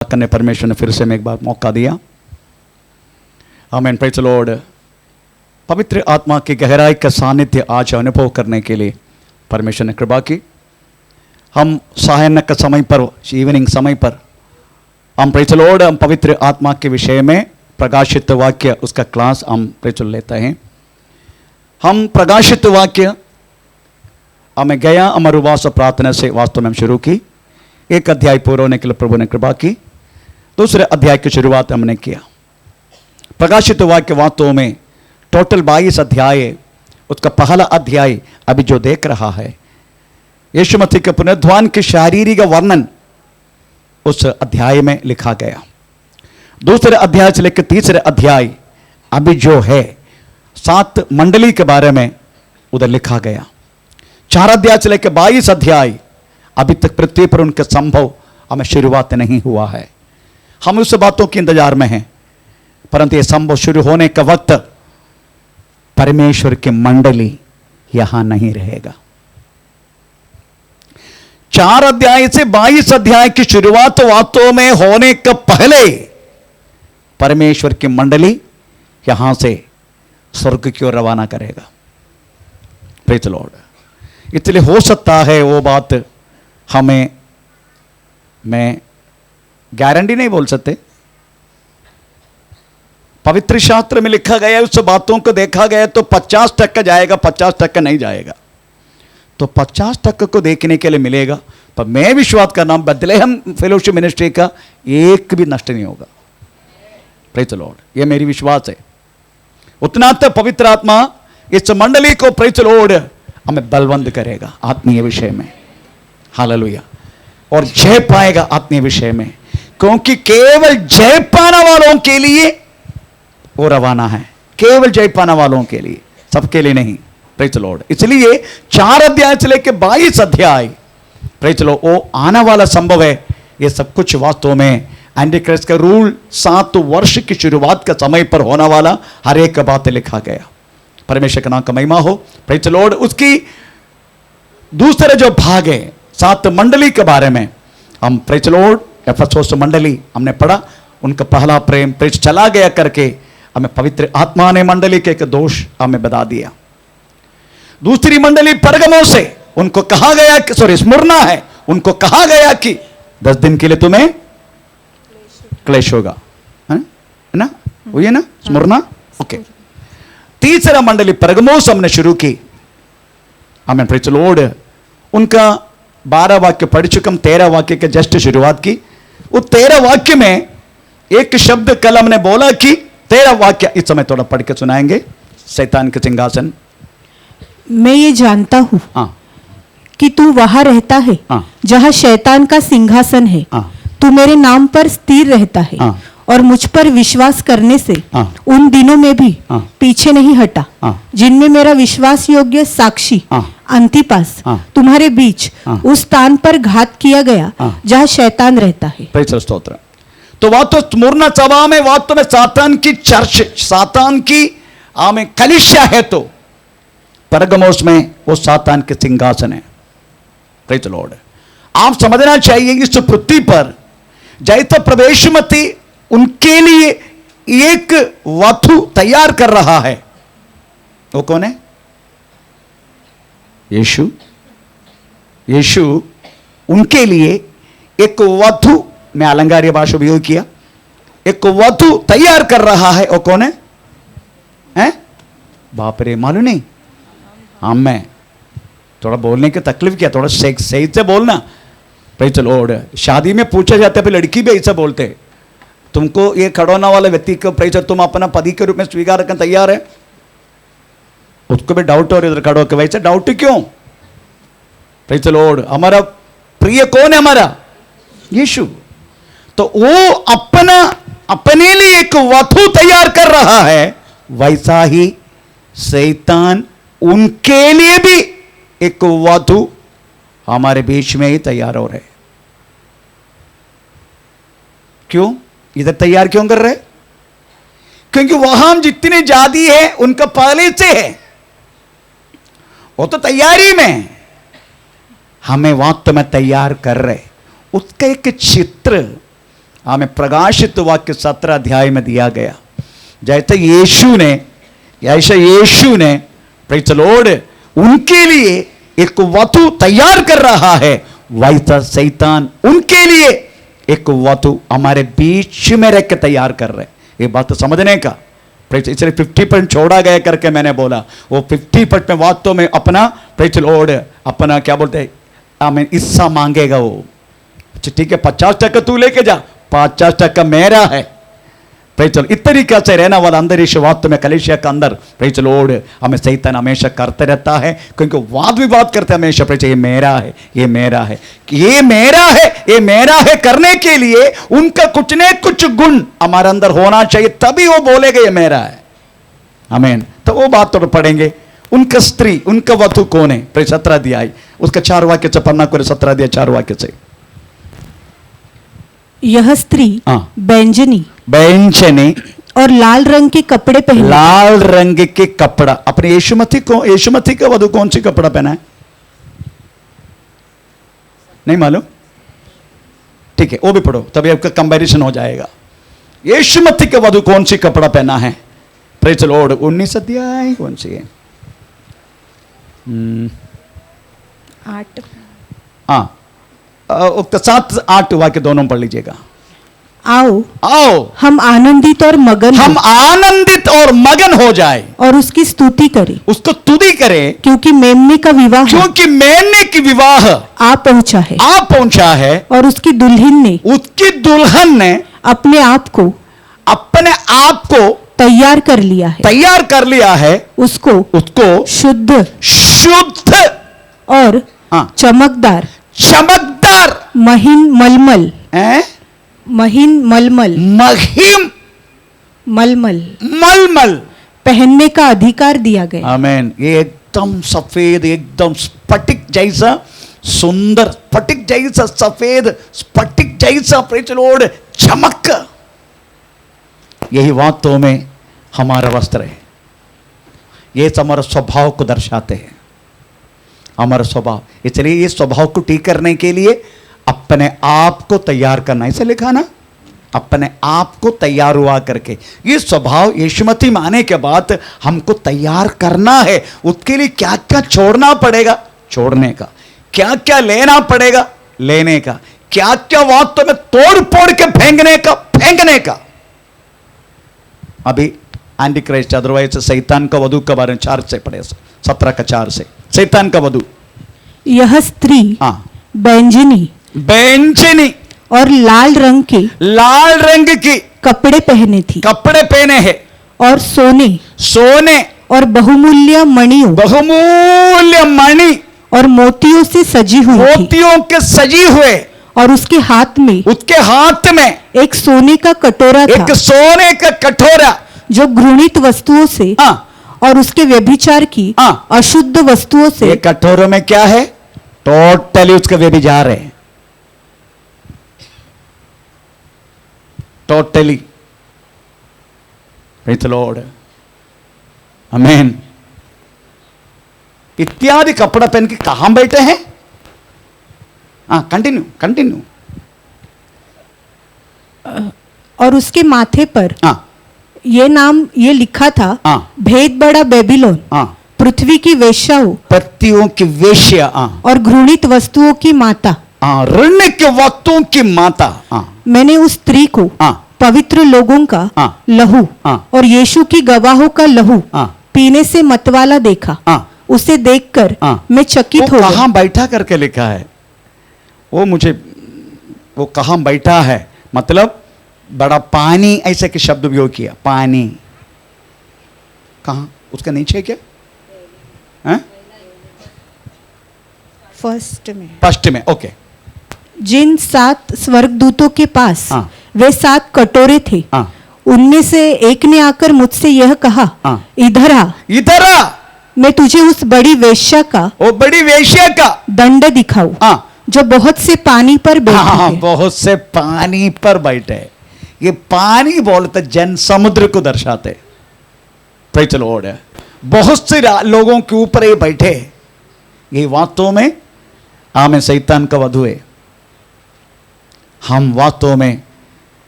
करने परमेश्वर ने फिर से हमें एक बार मौका दिया। आमीन, प्रेज़ द लॉर्ड। पवित्र आत्मा की गहराई का सानिध्य आज अनुभव करने के लिए परमेश्वर ने कृपा की। हम सायन का समय पर, इवनिंग समय पर हम प्रेज़ द लॉर्ड, हम पवित्र आत्मा के विषय में प्रकाशित वाक्य उसका क्लास हम प्रेज़ लेते हैं। हम प्रकाशित वाक्य हमें गया अमर उपवास प्रार्थना से वास्तव में हम शुरू की। एक अध्याय पूरा होने के लिए प्रभु ने कृपा की। दूसरे अध्याय की शुरुआत हमने किया। प्रकाशित वाक्य वास्तव में टोटल 22 अध्याय, उसका पहला अध्याय अभी जो देख रहा है, यीशु मसीह के पुनरुत्थान के शारीरिक वर्णन उस अध्याय में लिखा गया। दूसरे अध्याय से लेकर तीसरे अध्याय अभी जो है 7 मंडली के बारे में उधर लिखा गया। 4 अध्याय से लेकर 22 अध्याय अभी तक पृथ्वी पर उनके संभव हमें शुरुआत नहीं हुआ है। हम उस बातों के इंतजार में हैं, परंतु ये संभव शुरू होने का वक्त परमेश्वर की मंडली यहां नहीं रहेगा। 4 अध्याय से 22 अध्याय की शुरुआत वास्तव में होने का पहले परमेश्वर की मंडली यहां से स्वर्ग की ओर रवाना करेगा। Praise the Lord. इसलिए हो सकता है वो बात हमें, मैं गारंटी नहीं बोल सकते, पवित्र शास्त्र में लिखा गया उस बातों को देखा गया तो 50% जाएगा, 50% नहीं जाएगा। तो 50% को देखने के लिए मिलेगा, पर मैं विश्वास करना बेथलेहम फेलोशिप मिनिस्ट्री का एक भी नष्ट नहीं होगा। प्रेज़ द लॉर्ड, ये मेरी विश्वास है। उतना तो पवित्र आत्मा इस मंडली को प्रेज़ द लॉर्ड हमें बलवंत करेगा आत्मीय विषय में। हालेलुया। और जय पाएगा आत्मीय विषय में, क्योंकि केवल जय पाने वालों के लिए वो रवाना है। केवल जय पाने वालों के लिए, सबके लिए नहीं। Praise the Lord. इसलिए 4 अध्याय से लेकर 22 अध्याय प्रेज़ द लॉर्ड वो आने वाला संभव है। ये सब कुछ वास्तव में एंटी क्राइस्ट का रूल 7 वर्ष की शुरुआत का समय पर होने वाला हर एक बात लिखा गया। परमेश्वर का नाम का महिमा हो। Praise the Lord. उसकी दूसरे जो भाग है 7 मंडली के बारे में हम प्रेज़ द लॉर्ड एफेसोस मंडली हमने पढ़ा। उनका पहला प्रेम प्रेज़ चला गया करके हमें पवित्र आत्मा ने मंडली के एक दोष हमें बता दिया। दूसरी मंडली परगमों से उनको कहा गया कि स्मुरना है, उनको कहा गया कि 10 दिन के लिए तुम्हें क्लेश होगा, है ना? वो ये ना स्मुरना। ओके। तीसरा मंडली परगमोस हमने शुरू की। हमें प्रेज़ द लॉर्ड उनका 12 वाक्य पढ़ चुका। हम 13 वाक्य के जस्ट शुरुआत की। वो 13 वाक्य में एक शब्द कल हमने बोला कि 13 वाक्य इस समय थोड़ा पढ़ के सुनाएंगे। शैतान के सिंहासन। मैं ये जानता हूँ कि तू वहां रहता है जहाँ शैतान का सिंहासन है। तू मेरे नाम पर स्थिर रहता है और मुझ पर विश्वास करने से उन दिनों में भी पीछे नहीं हटा जिनमें मेरा विश्वास योग्य साक्षी अंतिपास तुम्हारे बीच उस स्थान पर घात किया गया जहाँ शैतान रहता है। प्रेज़ द स्तोत्र। तो वह तो स्मुरना सभा में वास्तव में सातान की चर्च, सातान की आमें कलीसिया है। तो परगमोस में वो सातान के सिंहासन है। Praise the Lord. आप समझना चाहिए इस पृथ्वी पर जैसे प्रवेश मती उनके लिए एक वधु तैयार कर रहा है। वो कौन है? यीशु। यीशु उनके लिए एक वधु, मैं अलंकारिक भाषा उपयोग किया, एक वधु तैयार कर रहा है। वो कौन है? हैं? बाप रे, मालूम नहीं। हाँ, मैं थोड़ा बोलने की तकलीफ किया, थोड़ा सही से बोलना। Praise the Lord. शादी में पूछा जाता है, फिर लड़की भी ऐसा बोलते, तुमको ये खड़ोना वाला व्यक्ति को प्रेज़ तुम अपना पति के रूप में स्वीकार करने तैयार है? उसको भी डाउट हो रहा है खड़ो के, वैसे डाउट क्यों? Praise the Lord. हमारा प्रिय कौन है? हमारा यीशु। तो वो अपने लिए एक वधु तैयार कर रहा है, वैसा ही शैतान उनके लिए भी एक वधु हमारे बीच में ही तैयार हो रहे। क्यों? इधर तैयार क्यों कर रहे? क्योंकि वहां जितने जाति है उनका पहले से है, वो तो तैयारी में, हमें वास्तव में तैयार कर रहे। उसका एक चित्र हमें प्रकाशित वाक्य 17 अध्याय में दिया गया। जैसे यीशु ने प्रेज़ द लॉर्ड उनके लिए एक वधु तैयार कर रहा है, वैसा शैतान उनके लिए एक वधु हमारे बीच में रख के तैयार कर रहे। ये बात तो समझने का, इसलिए 50% छोड़ा गया करके मैंने बोला। वो 50% में वास्तव में अपना प्रेज़ द लॉर्ड अपना क्या बोलते हैं, हमें हिस्सा मांगेगा वो। अच्छा ठीक है, 50% तू लेके जा, 50% मेरा है। प्रेज़ द लॉर्ड, इस तरीके से रहना वाला अंतरिक्ष वास्तव में कलीसिया के अंदर प्रेज़ द लॉर्ड हमें शैतान हमेशा करते रहता है, क्योंकि वाद विवाद करते हमेशा प्रेज़ ये मेरा है, ये मेरा है, ये मेरा है, ये मेरा है करने के लिए उनका कुछ न कुछ गुण हमारे अंदर होना चाहिए, तभी वो बोलेगा ये मेरा है। आमीन। तो वो बात तो पढ़ेंगे। उनका स्त्री, उनका वधु कौन है? प्रेज़ 17 अध्याय उसका 4 वाक्य से पढ़ना करे। 17 अध्याय 4 वाक्य से। यह स्त्री बैंजनी और लाल रंग के कपड़े पहने, लाल रंग के कपड़ा। अपने यीशुमती का वधु कौन सी कपड़ा पहना है? नहीं मालूम? ठीक है, वो भी पढ़ो, तभी आपका कंपैरिजन हो जाएगा। यीशुमती का वधु कौन सी कपड़ा पहना है? प्रेज़ द लॉर्ड 19 अध्याय कौन सी है? 8। हाँ, 7-8 वाक्य दोनों पढ़ लीजिएगा। आओ हम आनंदित और मगन हो जाए और उसकी स्तुति करें, उसको स्तुति करें, क्योंकि मेमने का विवाह आ पहुंचा है और उसकी दुल्हन ने अपने आप को तैयार कर लिया है, उसको शुद्ध और चमकदार महीन मलमल पहनने का अधिकार दिया गया। आमीन। ये एकदम सफेद, एकदम स्फटिक जैसा सुंदर, स्फटिक जैसा सफेद, स्फटिक जैसा प्रेज़ द लॉर्ड चमक, यही वास्तव में हमारा वस्त्र है। ये हमारा स्वभाव को दर्शाते हैं, हमारा स्वभाव। इसलिए ये स्वभाव को ठीक करने के लिए अपने आप को तैयार करना, इसे लिखा ना, अपने आप को तैयार हुआ करके। ये स्वभाव यीशुमती में आने के बाद हमको तैयार करना है। उसके लिए क्या क्या छोड़ना पड़ेगा, छोड़ने का, क्या क्या लेना पड़ेगा, लेने का, क्या क्या वास्तव में तोड़ फोड़ के फेंकने का। अभी एंटी क्राइस्ट, अदरवाइज शैतान का वधु के बारे में 4 से पढ़े, 17 का 4 से। शैतान का वधु, यह स्त्री बैंजनी और लाल रंग के कपड़े पहने हैं और सोने और बहुमूल्य मणि और मोतियों से सजी हुए और उसके हाथ में एक सोने का कटोरा जो घृणित वस्तुओं से और उसके व्यभिचार की अशुद्ध वस्तुओं से। कटोरों में क्या है? टोटली उसका व्यभिचार है, टोटली। प्रेज़ द लॉर्ड, आमीन। इत्यादि कपड़ा पहन के कहां बैठे हैं? कंटिन्यू। और उसके माथे पर ये लिखा था, भेद बड़ा बेबीलोन, पृथ्वी की वेश्या और घृणित वस्तुओं की माता, मैंने उस स्त्री को पवित्र लोगों का लहू और यीशु की गवाहों का लहू पीने से मतवाला देखा। उसे देखकर मैं चकित हो गया। कहां बैठा करके लिखा है? वो कहां बैठा है, मतलब बड़ा पानी ऐसे के शब्द उपयोग किया। पानी कहां? उसका नीचे क्या? फर्स्ट में ओके। जिन 7 स्वर्गदूतों के पास वे 7 कटोरे थे, उनमें से एक ने आकर मुझसे यह कहा, इधर आ, मैं तुझे उस बड़ी वेश्या का दंड दिखाऊं, जो बहुत से पानी पर बैठे। ये पानी बोलते जन समुद्र को दर्शाते। प्रेज़ द लॉर्ड, बहुत से लोगों के ऊपर ये बैठे। ये वास्तव में शैतान का वधु है। हम वास्तव में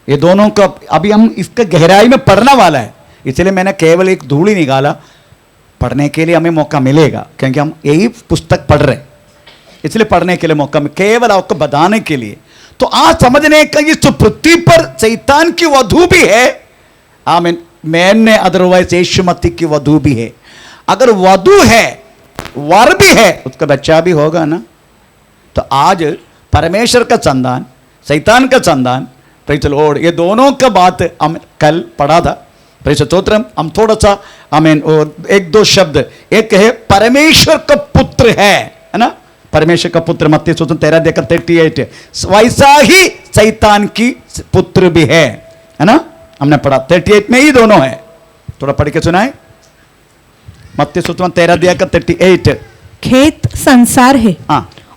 ये दोनों का अभी हम इसका गहराई में पढ़ने वाला है, इसलिए मैंने केवल एक धूल ही निकाला। पढ़ने के लिए हमें मौका मिलेगा क्योंकि हम यही पुस्तक पढ़ रहे हैं, इसलिए पढ़ने के लिए मौका केवल आपको बताने के लिए। तो आज समझने का इस पृथ्वी पर शैतान की वधू भी है, आमीन, मैन ने अदरवाइज यीशु मसीह की वधू भी है। अगर वधू है, वर भी है, उसका बच्चा भी होगा ना। तो आज परमेश्वर का संतान, शैतान का संतान, प्रेज़ द लॉर्ड, ये दोनों का बात हम कल पढ़ा था। Praise the stotram. हम थोड़ा सा आमीन एक दो शब्द, एक है परमेश्वर का पुत्र है ना, परमेश्वर का पुत्र, मत्ती 13:38, वैसा ही शैतान की पुत्र भी है ना, हमने पढ़ा 38 में ही दोनों है। थोड़ा पढ़ के सुनाए, मत्ती 13:38। खेत संसार है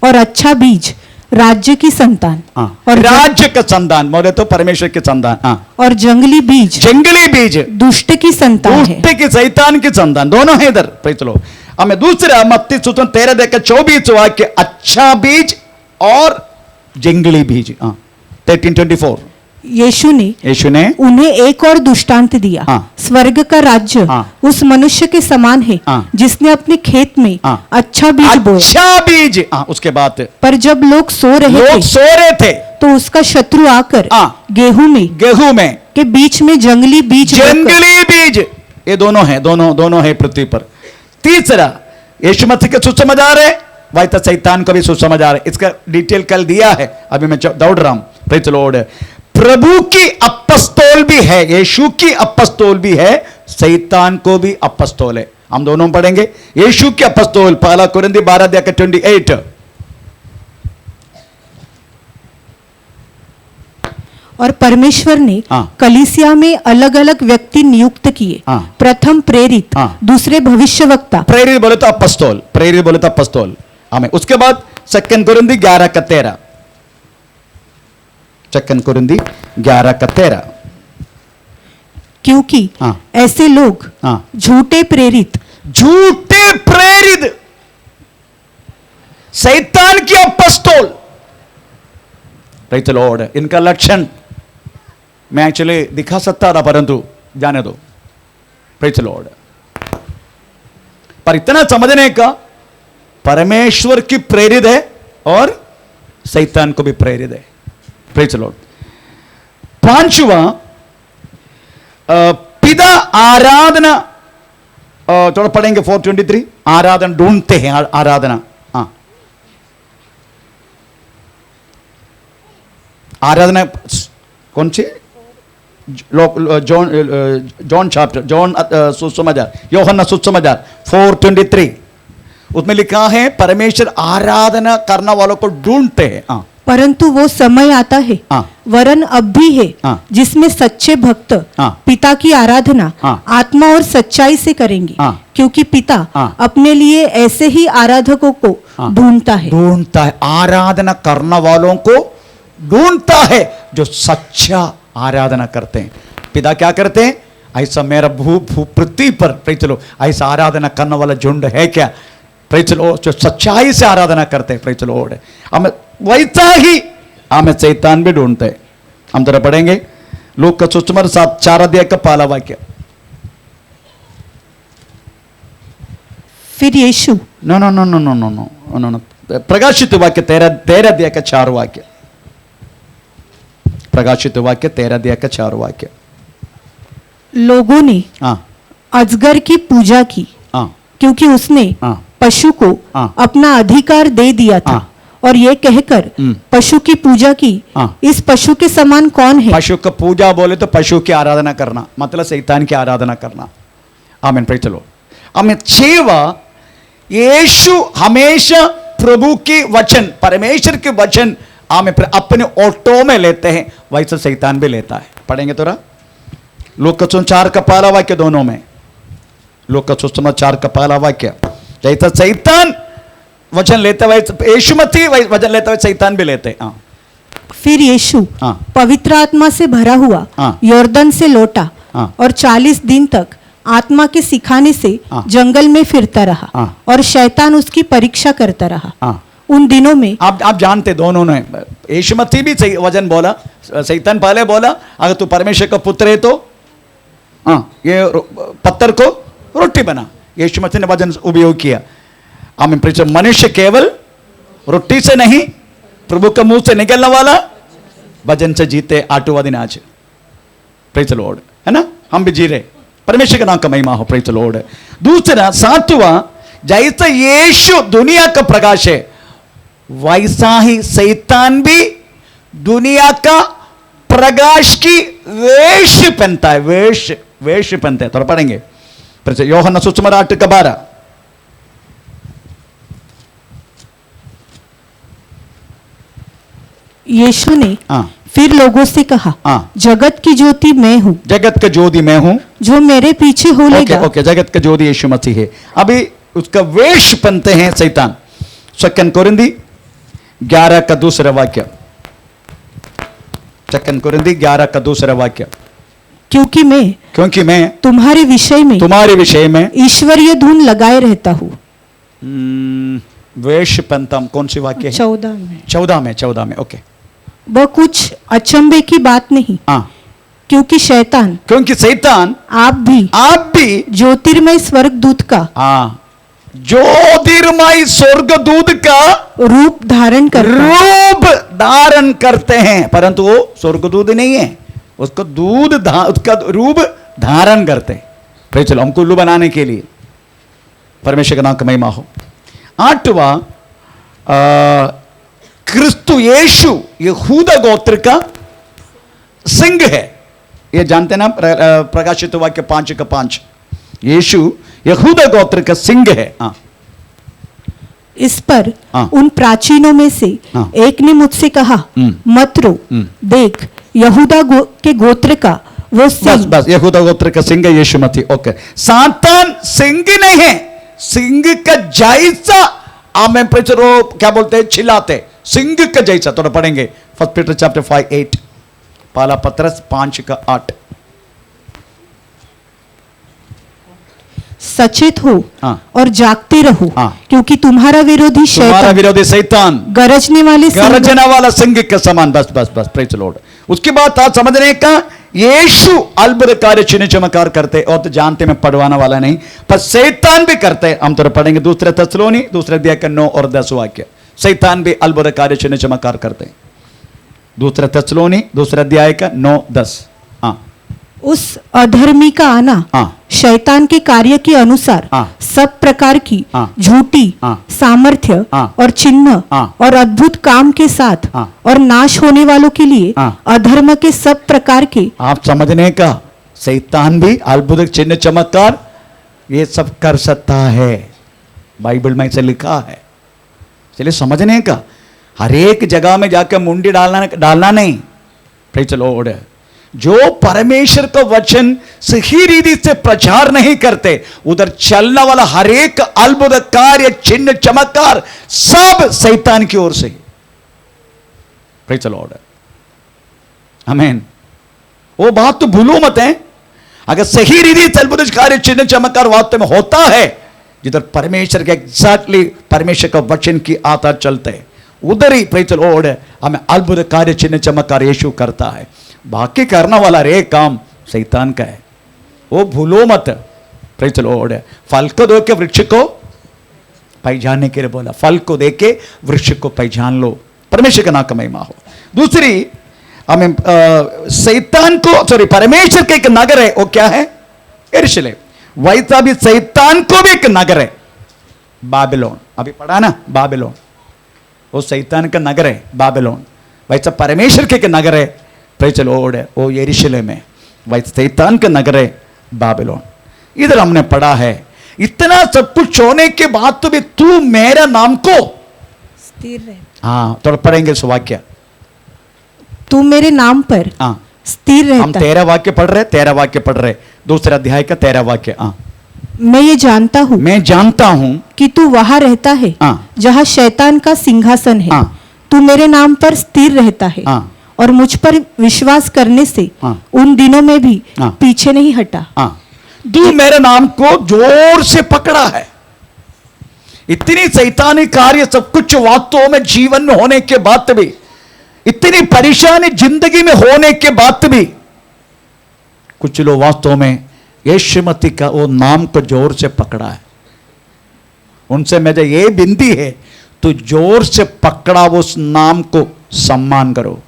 और अच्छा बीज राज्य की संतान, और राज्य का संतान बोले तो परमेश्वर के संतान, और जंगली बीज दुष्ट की संतान है, दुष्ट की शैतान की संतान, दोनों है इधर। Praise the Lord. हमें दूसरा मत्ती 13:24 वाक्य, अच्छा बीज और जंगली बीज, 13:24। यीशु ने उन्हें एक और दृष्टांत दिया, स्वर्ग का राज्य उस मनुष्य के समान है जिसने अपने खेत में अच्छा बीज बोया। अच्छा बीज, उसके बाद पर जब लोग सो रहे थे तो उसका शत्रु आकर गेहूं में के बीच में जंगली बीज, ये दोनों है, दोनों है पृथ्वी पर। तीसरा, यीशु मसीह के सुसमाचार है, वही तो शैतान को भी सुसमाचार है। इसका डिटेल कल दिया है, अभी मैं दौड़ रहा हूं। Praise the Lord. प्रभु की अपस्तोल भी है, यीशु की अपस्तोल भी है, शैतान को भी अपस्तोल है। हम दोनों पढ़ेंगे। यीशु की अपस्तोल, पहला कुरिन्थी 12:28। और परमेश्वर ने कलीसिया में अलग अलग व्यक्ति नियुक्त किए, प्रथम प्रेरित, दूसरे भविष्यवक्ता। प्रेरित बोले तो अपस्तोल, प्रेरित बोले तो अपस्तोल। हमें उसके बाद 2 कुरिन्थी 11:13, 2 कुरिन्थी 11:13। क्योंकि ऐसे लोग झूठे प्रेरित शैतान की अपस्तोल, प्रेज़ द लॉर्ड, इनका लक्षण मैं एक्चुअली दिखा सकता था परंतु जाने दो। Praise the Lord. पर इतना समझने का, परमेश्वर की प्रेरित है और शैतान को भी प्रेरित है। Praise the Lord. पांचवा, पिता आराधना, थोड़ा पढ़ेंगे 4:23। आराधना ढूंढते हैं, आराधना, आराधना कौन सी? जॉन चैप्टर, जॉन सुसमाचार, यूहन्ना सुसमाचार 4:23, उसमें लिखा है परमेश्वर आराधना करने वालों को ढूंढते हैं। परंतु वो समय आता है, वरन अब भी है, जिसमें सच्चे भक्त पिता की आराधना आत्मा और सच्चाई से करेंगे, क्योंकि पिता अपने लिए ऐसे ही आराधकों को ढूंढता है। आराधना करने वालों को ढूंढता है जो सच्चा आराधना करते हैं। पिता क्या करते हैं? ऐसा मेरा पृथ्वी पर, प्रेज़ द लॉर्ड, ऐसा आराधना करने वाला झुंड है क्या? प्रेज़ द लॉर्ड, जो सच्चाई से आराधना करते हैं। Praise the Lord. हमें वैसा ही हमें शैतान भी ढूंढते हैं। हम जरा पढ़ेंगे लूका का सुसमाचार 4 का पहला वाक्य। फिर यीशु, नो, प्रकाशित वाक्य 13 का 4 वाक्य। प्रकाशित वाक्य 13 का 4 वाक्य। लोगों ने अजगर की पूजा की, क्योंकि उसने पशु को अपना अधिकार दे दिया था, और ये कहकर पशु की पूजा की, इस पशु के समान कौन है? पशु का पूजा बोले तो पशु की आराधना करना, मतलब शैतान की आराधना करना। आमीन, प्रेज़ द लॉर्ड। हमें 6वां, यीशु हमेशा प्रभु के वचन, परमेश्वर के वचन हमें अपने ऑटो में लेते हैं, वैसे शैतान भी लेता है। पढ़ेंगे थोड़ा लूका 4 का पहला वाक्य, दोनों में लूका 4 का पहला वाक्य। जैसा शैतान वचन लेते हुए यीशु मसीह वचन लेते हुए शैतान भी लेते हैं। फिर यीशु पवित्र आत्मा से भरा हुआ यॉर्दन से लौटा, और 40 दिन तक आत्मा के सिखाने से जंगल में फिरता रहा, और शैतान उसकी परीक्षा करता रहा। उन दिनों में आप जानते दोनों ने, यीशु मसीह भी सही वचन बोला, शैतान पहले बोला अगर तू परमेश्वर का पुत्र है तो ये पत्थर को रोटी बना। यीशु मसीह ने वचन उपयोग किया। आमीन। मनुष्य केवल रोटी से नहीं, प्रभु का मुंह से निकलने वाला वचन से जीते आटुवा दिन आज। प्रेज द लॉर्ड, है ना, हम भी जी रहे, परमेश्वर का नाम का महिमा हो। Praise the Lord. दूसरा सातवां, जैसा यीशु दुनिया का प्रकाश है वैसा ही शैतान भी दुनिया का प्रकाश की वेश पहनता है। वेश पहनता है। थोड़ा पढ़ेंगे యోహన్న సుసమాచాर 8:12। यीशु ने फिर लोगों से कहा, जगत की ज्योति मैं हूँ। जगत का ज्योति मैं हूँ, जो मेरे पीछे हो लेगा। ओके, जगत का ज्योति यीशु मसीह है। अभी उसका वेश पहनते हैं शैतान। 2 कोरिन्थी 11 का दूसरा वाक्य। 2 कोरिन्थी 11 का दूसरा वाक्य। क्योंकि मैं तुम्हारे विषय में ईश्वरीय धुन लगाए रहता हूँ। वेश पहनता, कौन सी वाक्य है? 14 में। ओके। वह कुछ अचंभे की बात नहीं, क्योंकि शैतान आप भी ज्योतिर्मय स्वर्गदूत का रूप धारण करते हैं, परंतु वो स्वर्गदूत नहीं है, उसका उसका रूप धारण करते हैं। फिर चलो हमको उल्लू बनाने के लिए। परमेश्वर का नाम का महिमा हो। 8वां, क्रिस्तु यीशु यहूदा गोत्र का सिंह है। ये जानते ना, प्रकाशित वाक्य 5 का 5। यीशु यहूदा गोत्र का सिंह है। इस पर उन प्राचीनों में से एक ने मुझसे कहा, मत रो, देख यहूदा के गोत्र का वो सिंह। बस यहूदा गोत्र का सिंह यीशु मसीह। ओके। सातान सिंह नहीं है, सिंह का जैसा आमें क्या बोलते हैं, चिल्लाते, सिंह का जैसा। थोड़ा पढ़ेंगे 1 पीटर चैप्टर 5:8, पहला पत्रस 5 का 8। सचेत हो और जागते रहो, क्योंकि तुम्हारा विरोधी शैतान गरजने वाला सिंह के समान। बस प्रेज द लॉर्ड। उसके बाद आप समझने का, यीशु अद्भुत कार्य चिन्ह चमत्कार करते, और तो जानते मैं पढ़वाने वाला नहीं, पर शैतान भी करते। हम तो पढ़ेंगे 2 थिस्सलुनी 2 अध्याय का 9 और 10 वाक्य। शैतान भी अद्भुत कार्य चिन्ह चमत्कार करते। 2 थिस्सलुनी 2 अध्याय का 9-10। उस अधर्मी का आना शैतान के कार्य के अनुसार सब प्रकार की झूठी सामर्थ्य और चिन्ह और अद्भुत काम के साथ और नाश होने वालों के लिए अधर्म के सब प्रकार के। आप समझने का, शैतान भी अद्भुत चिन्ह चमत्कार ये सब कर सकता है। बाइबल में ऐसे लिखा है। चलिए समझने का, हर एक जगह में जाकर मुंडी डालना नहीं। Praise the Lord. जो परमेश्वर का वचन सही रीति से प्रचार नहीं करते, उधर चलने वाला हर एक अद्भुत कार्य चिन्ह चमत्कार सब शैतान की ओर से। Praise the Lord. आमीन। वो बात तो भूलो मत है। अगर सही रीति से अद्भुत कार्य चिन्ह चमत्कार वास्तव में होता है, जिधर परमेश्वर के एग्जैक्टली परमेश्वर का वचन की आधार चलते हैं, उधर ही प्रेज द लॉर्ड हमें अद्भुत कार्य चिन्ह चमत्कार यीशु करता है। बाकी करने वाला रे काम शैतान का है, वो भूलो मत। Praise the Lord. फल को देख के वृक्ष को पहचानने के लिए बोला, फल को देख के वृक्ष को पहचान लो। परमेश्वर का नाम का महिमा हो। दूसरी, हमें शैतान को परमेश्वर के एक नगर है, वो क्या है? यरूशलेम। वैसा भी शैतान को भी एक नगर है, बाबिलोन। अभी पढ़ा ना, बाबिलोन वो शैतान का नगर है, बाबिलोन। वैसा परमेश्वर के एक नगर है, प्रेज द लॉर्ड, वो यरूशलेम है। वैसे शैतान का नगर है बाबिलोन। इधर हमने पढ़ा है, इतना सब कुछ होने के बाद तो भी तू मेरा नाम को स्थिर रहे। थोड़ा पढ़ेंगे इस वाक्य। तू मेरे नाम पर स्थिर रहता। हम 13 वाक्य पढ़ रहे 2 अध्याय का 13 वाक्य। मैं ये जानता हूं कि तू वहां रहता है जहां शैतान का सिंहासन है। तू मेरे नाम पर स्थिर रहता है और मुझ पर विश्वास करने से उन दिनों में भी पीछे नहीं हटा। तू मेरे नाम को जोर से पकड़ा है। इतनी शैतानी कार्य सब कुछ वास्तव में जीवन में होने के बाद भी, इतनी परेशानी जिंदगी में होने के बाद भी कुछ लोग वास्तव में यीशुमती का वो नाम को जोर से पकड़ा है। उनसे मेरे ये विनती है, तो जोर से पकड़ा वो उस नाम को सम्मान करो।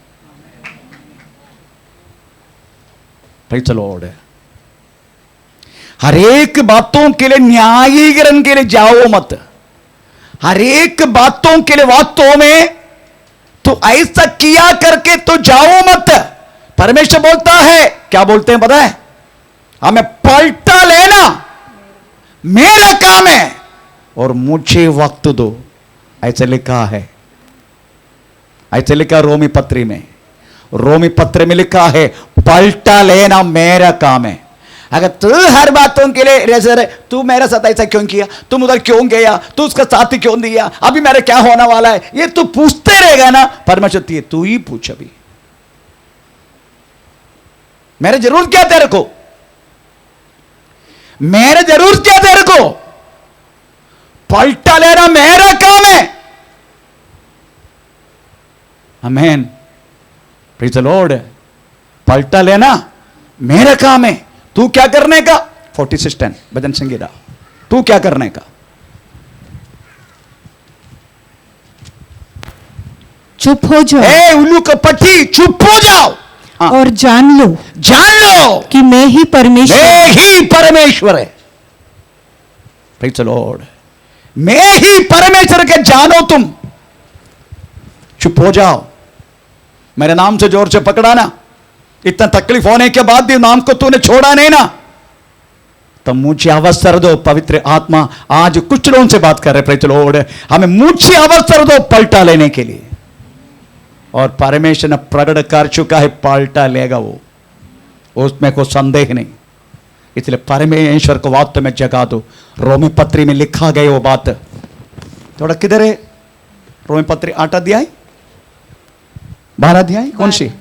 भाई चलो, हर एक बातों के लिए न्यायीकरण के लिए जाओ मत। हर एक बातों के लिए वास्तव में तो ऐसा किया करके तो जाओ मत। परमेश्वर बोलता है, क्या बोलते हैं पता है? हमें पलटा लेना मेरा काम है और मुझे वक्त दो, ऐसे लिखा है। ऐसे लिखा रोमी पत्री में, रोमी पत्र में लिखा है पलटा लेना मेरा काम है। अगर तू हर बातों के लिए रेजर है, तू मेरे साथ ऐसा क्यों किया, तुम उधर क्यों गया, तू उसका साथ क्यों दिया, अभी मेरा क्या होने वाला है, ये तू पूछते रहेगा ना। परमेश्वर तू ही पूछ, अभी मेरे जरूरत क्या तेरे को, मेरे जरूरत क्या तेरे को? पलटा लेना मेरा काम है। आमीन, प्रेज़ द लॉर्ड। पलटा लेना मेरा काम है। तू क्या करने का? 46:10 भजन संगीता, तू क्या करने का? चुप हो जाओ, ए उल्लू का पट्टी, चुप हो जाओ। हाँ। और जान लो कि मैं ही परमेश्वर है। Praise the Lord. मैं ही परमेश्वर के जानो तुम। चुप हो जाओ। मेरे नाम से जोर से पकड़ा ना, इतना तकलीफ होने के बाद भी नाम को तूने छोड़ा नहीं ना, तो मुझे अवसर दो। पवित्र आत्मा आज कुछ लोगों से बात कर रहे, प्रेज़ द लॉर्ड। हमें मुझे अवसर दो पलटा लेने के लिए, और परमेश्वर ने प्रकट कर चुका है, पलटा लेगा वो, उसमें कोई संदेह नहीं। इसलिए परमेश्वर को वास्तव में जगा दो। रोमी पत्री में लिखा गया वो बात, थोड़ा किधर है? रोमी पत्री 8 अध्याय 12 अध्याय, कौन सी?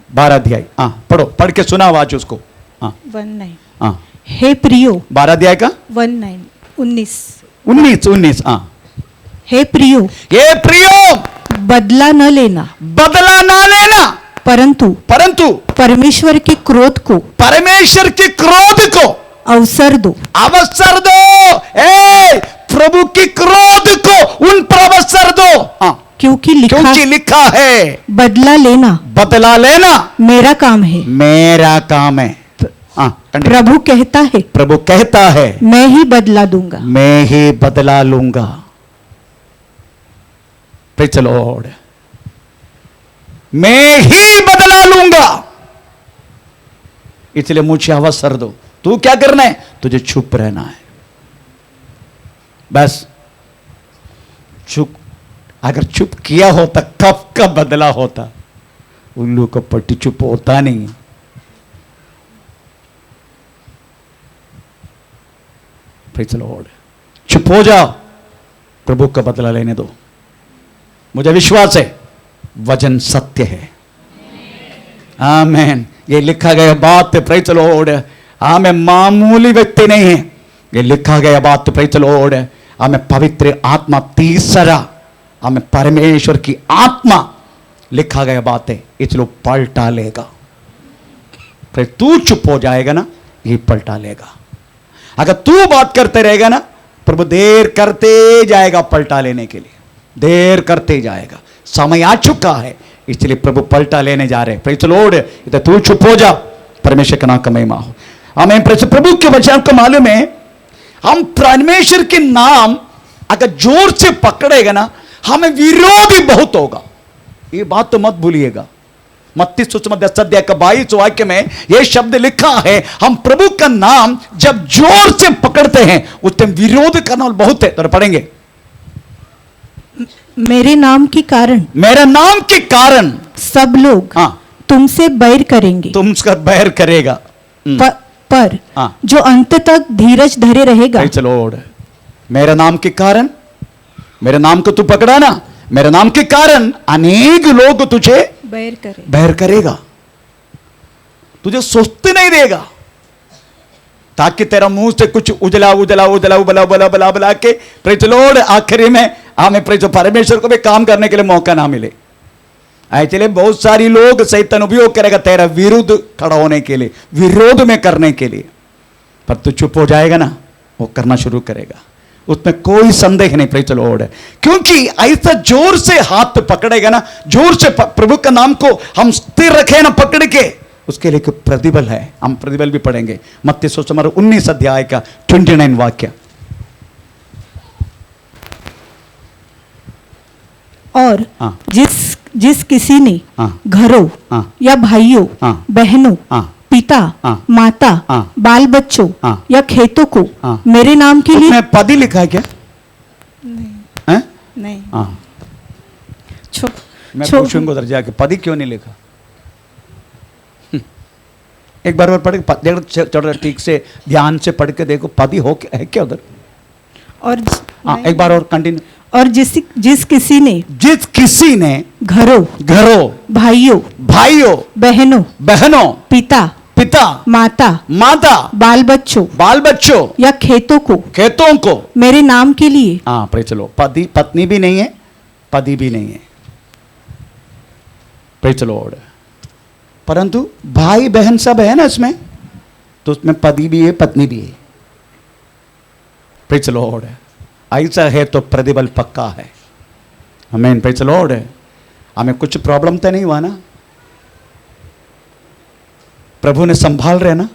12 अध्याय। हाँ पढ़ो, पढ़ के सुना आवाज उसको। हाँ 19। हाँ हे प्रियो, 12 अध्याय का 19। हाँ। हे प्रियो, बदला न लेना, परंतु परमेश्वर के क्रोध को अवसर दो। प्रभु की क्रोध को उन पर अवसर दो। हाँ, क्योंकि लिखा है बदला लेना मेरा काम है। हाँ, प्रभु कहता है मैं ही बदला लूंगा। Praise the Lord. मैं ही बदला लूंगा, इसलिए मुझे अवसर दो। तू क्या करना है? तुझे चुप रहना है, बस चुप। अगर चुप किया होता कब का बदला होता। उल्लू का पट्टी चुप होता नहीं। Praise the Lord. चुप हो जाओ, प्रभु का बदला लेने दो। मुझे विश्वास है वचन सत्य है। आमीन। ये लिखा गया बात, प्रेज़ द लॉर्ड, हमें मामूली व्यक्ति नहीं है। ये लिखा गया बात, प्रेज़ द लॉर्ड, हमें पवित्र आत्मा, तीसरा हमें परमेश्वर की आत्मा लिखा गया बात है, इसलिए पलटा लेगा। फिर तू चुप हो जाएगा ना, ये पलटा लेगा। अगर तू बात करते रहेगा ना, प्रभु देर करते जाएगा पलटा लेने के लिए, देर करते जाएगा। समय आ चुका है, इसलिए प्रभु पलटा लेने जा रहे हैं। Praise the Lord. इधर तू चुप हो जा, परमेश्वर का नाम का महिमा हो। हमें प्रभु के वचन को मालूम है, हम परमेश्वर के नाम अगर जोर से पकड़ेगा ना, हमें विरोधी बहुत होगा। ये बात तो मत भूलिएगा। मत्ती सुसमाचार 10 अध्याय का 22 वाक्य में यह शब्द लिखा है, हम प्रभु का नाम जब जोर से पकड़ते हैं उस टाइम विरोध करना बहुत है। तो पढ़ेंगे, मेरे नाम के कारण सब लोग तुमसे बैर करेंगे, तुमसे बैर करेगा, पर जो अंत तक धीरज धरे रहेगा। चलो, मेरे नाम के कारण, मेरे नाम को तू पकड़ा ना, मेरे नाम के कारण अनेक लोग तुझे बैर करेगा, तुझे सोचते नहीं देगा, ताकि तेरा मुंह से कुछ उजला उजला उजला उबला उबला उबला उबला के प्रेज लॉर्ड आखिरी में हमें प्रेज परमेश्वर को भी काम करने के लिए मौका ना मिले। एक्चुअली बहुत सारी लोग शैतान उपयोग करेगा तेरा विरुद्ध खड़ा होने के लिए, विरोध में करने के लिए, पर तू चुप हो जाएगा ना, वो करना शुरू करेगा, उसमें कोई संदेह नहीं। प्रेज लॉर्ड, क्योंकि ऐसा जोर से हाथ पकड़ेगा ना, जोर से प्रभु का नाम को हम स्थिर रखे ना पकड़ के, उसके लिए प्रतिबल है। हम प्रतिबल भी पढ़ेंगे मत्ती सुसमाचार 19 अध्याय का 29 वाक्य। और जिस किसी ने घरों या भाइयों बहनों पिता माता बाल बच्चों या खेतों को मेरे नाम के लिए, पद ही लिखा है क्या? नहीं मैं पूछूंगा उधर जाके पद ही क्यों नहीं लिखा। एक बार और पढ़, ठीक से ध्यान से पढ़ के देखो पद ही हो है क्या उधर। और एक बार और कंटिन्यू। और जिस किसी ने घरों भाइयों बहनों पिता माता बाल बच्चों या खेतों को मेरे नाम के लिए, हाँ प्रेज चलो, पत्नी भी नहीं है, पति भी नहीं है, प्रेज चलो, परंतु भाई बहन सब है ना इसमें, तो उसमें पति भी है पत्नी भी है। प्रेज लॉर्ड, ऐसा है तो प्रतिबल पक्का है। आमीन। प्रेज लॉर्ड, हमें कुछ प्रॉब्लम तो नहीं हुआ ना, प्रभु ने संभाल रहे ना,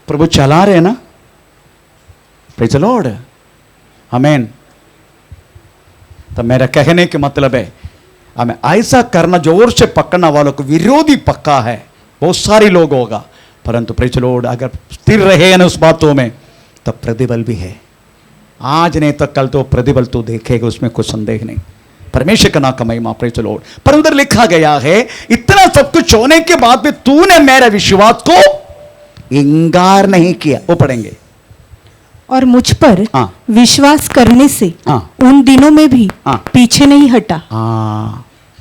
प्रभु चला रहे ना। प्रेज लॉर्ड, आमीन। तो मेरा कहने के मतलब है हमें ऐसा करना, जोर से पकड़ना वालों को विरोधी पक्का है, बहुत सारे लोग होगा, परंतु प्रेज लॉर्ड अगर स्थिर रहे ना उस बातों में तो प्रतिबल भी है। आज नहीं तो कल तो प्रतिबल तो देखेगा, उसमें कुछ संदेह नहीं। परमेश्वर का नाम का महिमा। Praise Lord. पर उधर लिखा गया है इतना सब कुछ होने के बाद भी तूने मेरे विश्वास को इंकार नहीं किया। वो पढ़ेंगे। और मुझ पर विश्वास करने से उन दिनों में भी पीछे नहीं हटा।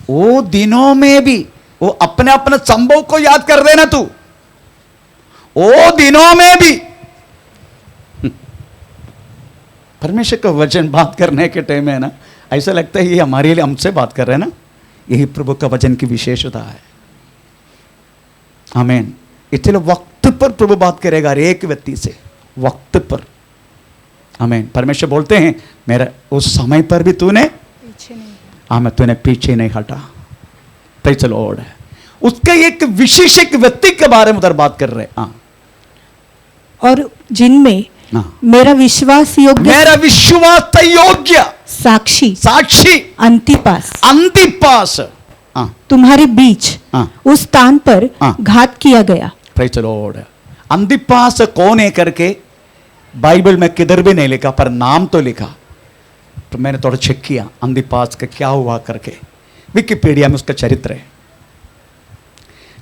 वो दिनों में भी, वो अपने अपने संभव को याद कर देना तू, वो दिनों में भी। परमेश्वर का वचन बात करने के टाइम है ना, ऐसा लगता है ये हमारे लिए हमसे बात कर रहे हैं ना। यही प्रभु का वचन की विशेषता है। आमीन। इसलिए वक्त पर प्रभु बात करेगा हर एक व्यक्ति से, वक्त पर। आमीन। परमेश्वर बोलते हैं मेरा उस समय पर भी तूने पीछे नहीं, तूने पीछे नहीं हटा। Praise the Lord. उसके एक विशेष एक व्यक्ति के बारे में उधर बात कर रहे हैं। और जिनमें मेरा विश्वास योग्य साक्षी अंतिपास तुम्हारे बीच उस स्थान पर घात किया गया। Praise the Lord. अंतिपास कौन है करके बाइबल में किधर भी नहीं लिखा, पर नाम तो लिखा। तो मैंने थोड़ा चेक किया अंतिपास का क्या हुआ करके, विकिपीडिया में उसका चरित्र है।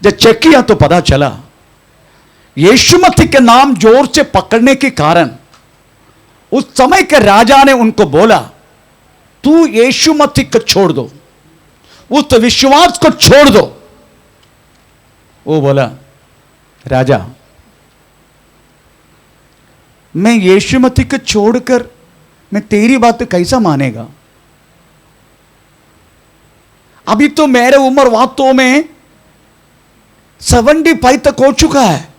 जब चेक किया तो पता चला यीशु मसीह के नाम जोर से पकड़ने के कारण उस समय के राजा ने उनको बोला तू यीशु मसीह को छोड़ दो, उस विश्वास को छोड़ दो। वो बोला राजा मैं यीशु मसीह को छोड़कर मैं तेरी बात कैसा मानेगा? अभी तो मेरे उम्र वास्तव में 75 तक हो चुका है।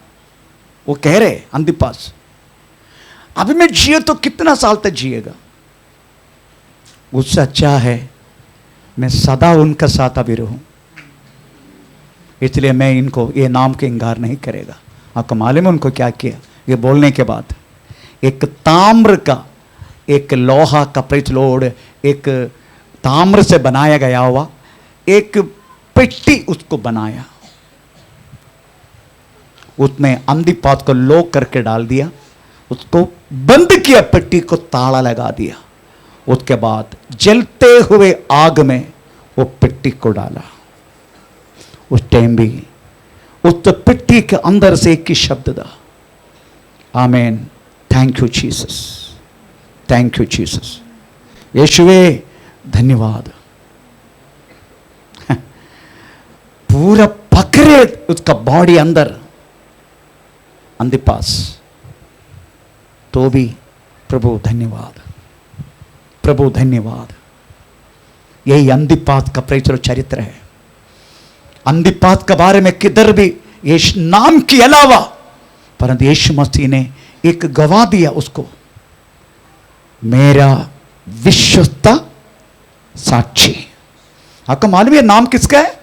वो कह रहे अंतिपास अभी मैं जिए तो कितना साल तक जिएगा? उससे अच्छा है मैं सदा उनका साथ अभी रहूं, इसलिए मैं इनको ये नाम के इंकार नहीं करेगा। आपको मालूम है उनको क्या किया? ये बोलने के बाद एक ताम्र का, एक लोहा का, प्रेज लॉर्ड, एक ताम्र से बनाया गया हुआ एक पेटी उसको बनाया, उसमें अंतिपास को लॉक करके डाल दिया, उसको बंद किया, पेटी को ताला लगा दिया। उसके बाद जलते हुए आग में वो पेटी को डाला। उस टाइम भी उस पेटी के अंदर से एक ही शब्द था, आमीन, thank you Jesus, thank you Jesus, यीशुवे धन्यवाद। पूरा पकड़े उसका बॉडी अंदर अंतिपास तो भी प्रभु धन्यवाद, प्रभु धन्यवाद। यही अंधिपात का परिचय चरित्र है। अंधिपात के बारे में किधर भी यीशु नाम के अलावा, परंतु यीशु मसीह ने एक गवाह दिया उसको, मेरा विश्वस्त साक्षी। आपको मालूम है नाम किसका है?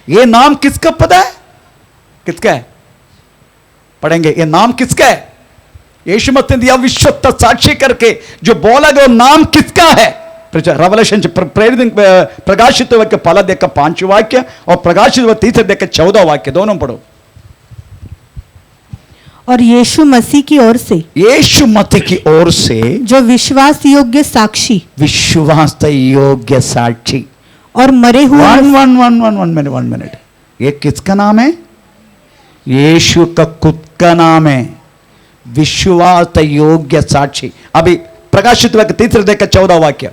ये नाम किसका पता है? किसका है? पढ़ेंगे। ये नाम किसका है? यीशु मसीह ने दिया विश्वस्त साक्षी करके जो बोला गया, नाम किसका है? रेवलेशन प्रकाशित वाक्य पहला देखा 5 वाक्य और प्रकाशित तीसरे देखा 14 वाक्य, दोनों पढ़ो। और यीशु मसीह की ओर से, यीशु मसीह की ओर से जो विश्वास योग्य साक्षी, विश्वास योग्य साक्षी और मरे हुए वन मिनट, ये किसका नाम है? यीशु का खुद का नाम है, विश्वास योग्य साक्षी। अभी प्रकाशित वाक्य तीसरे देखा 14 वाक्य।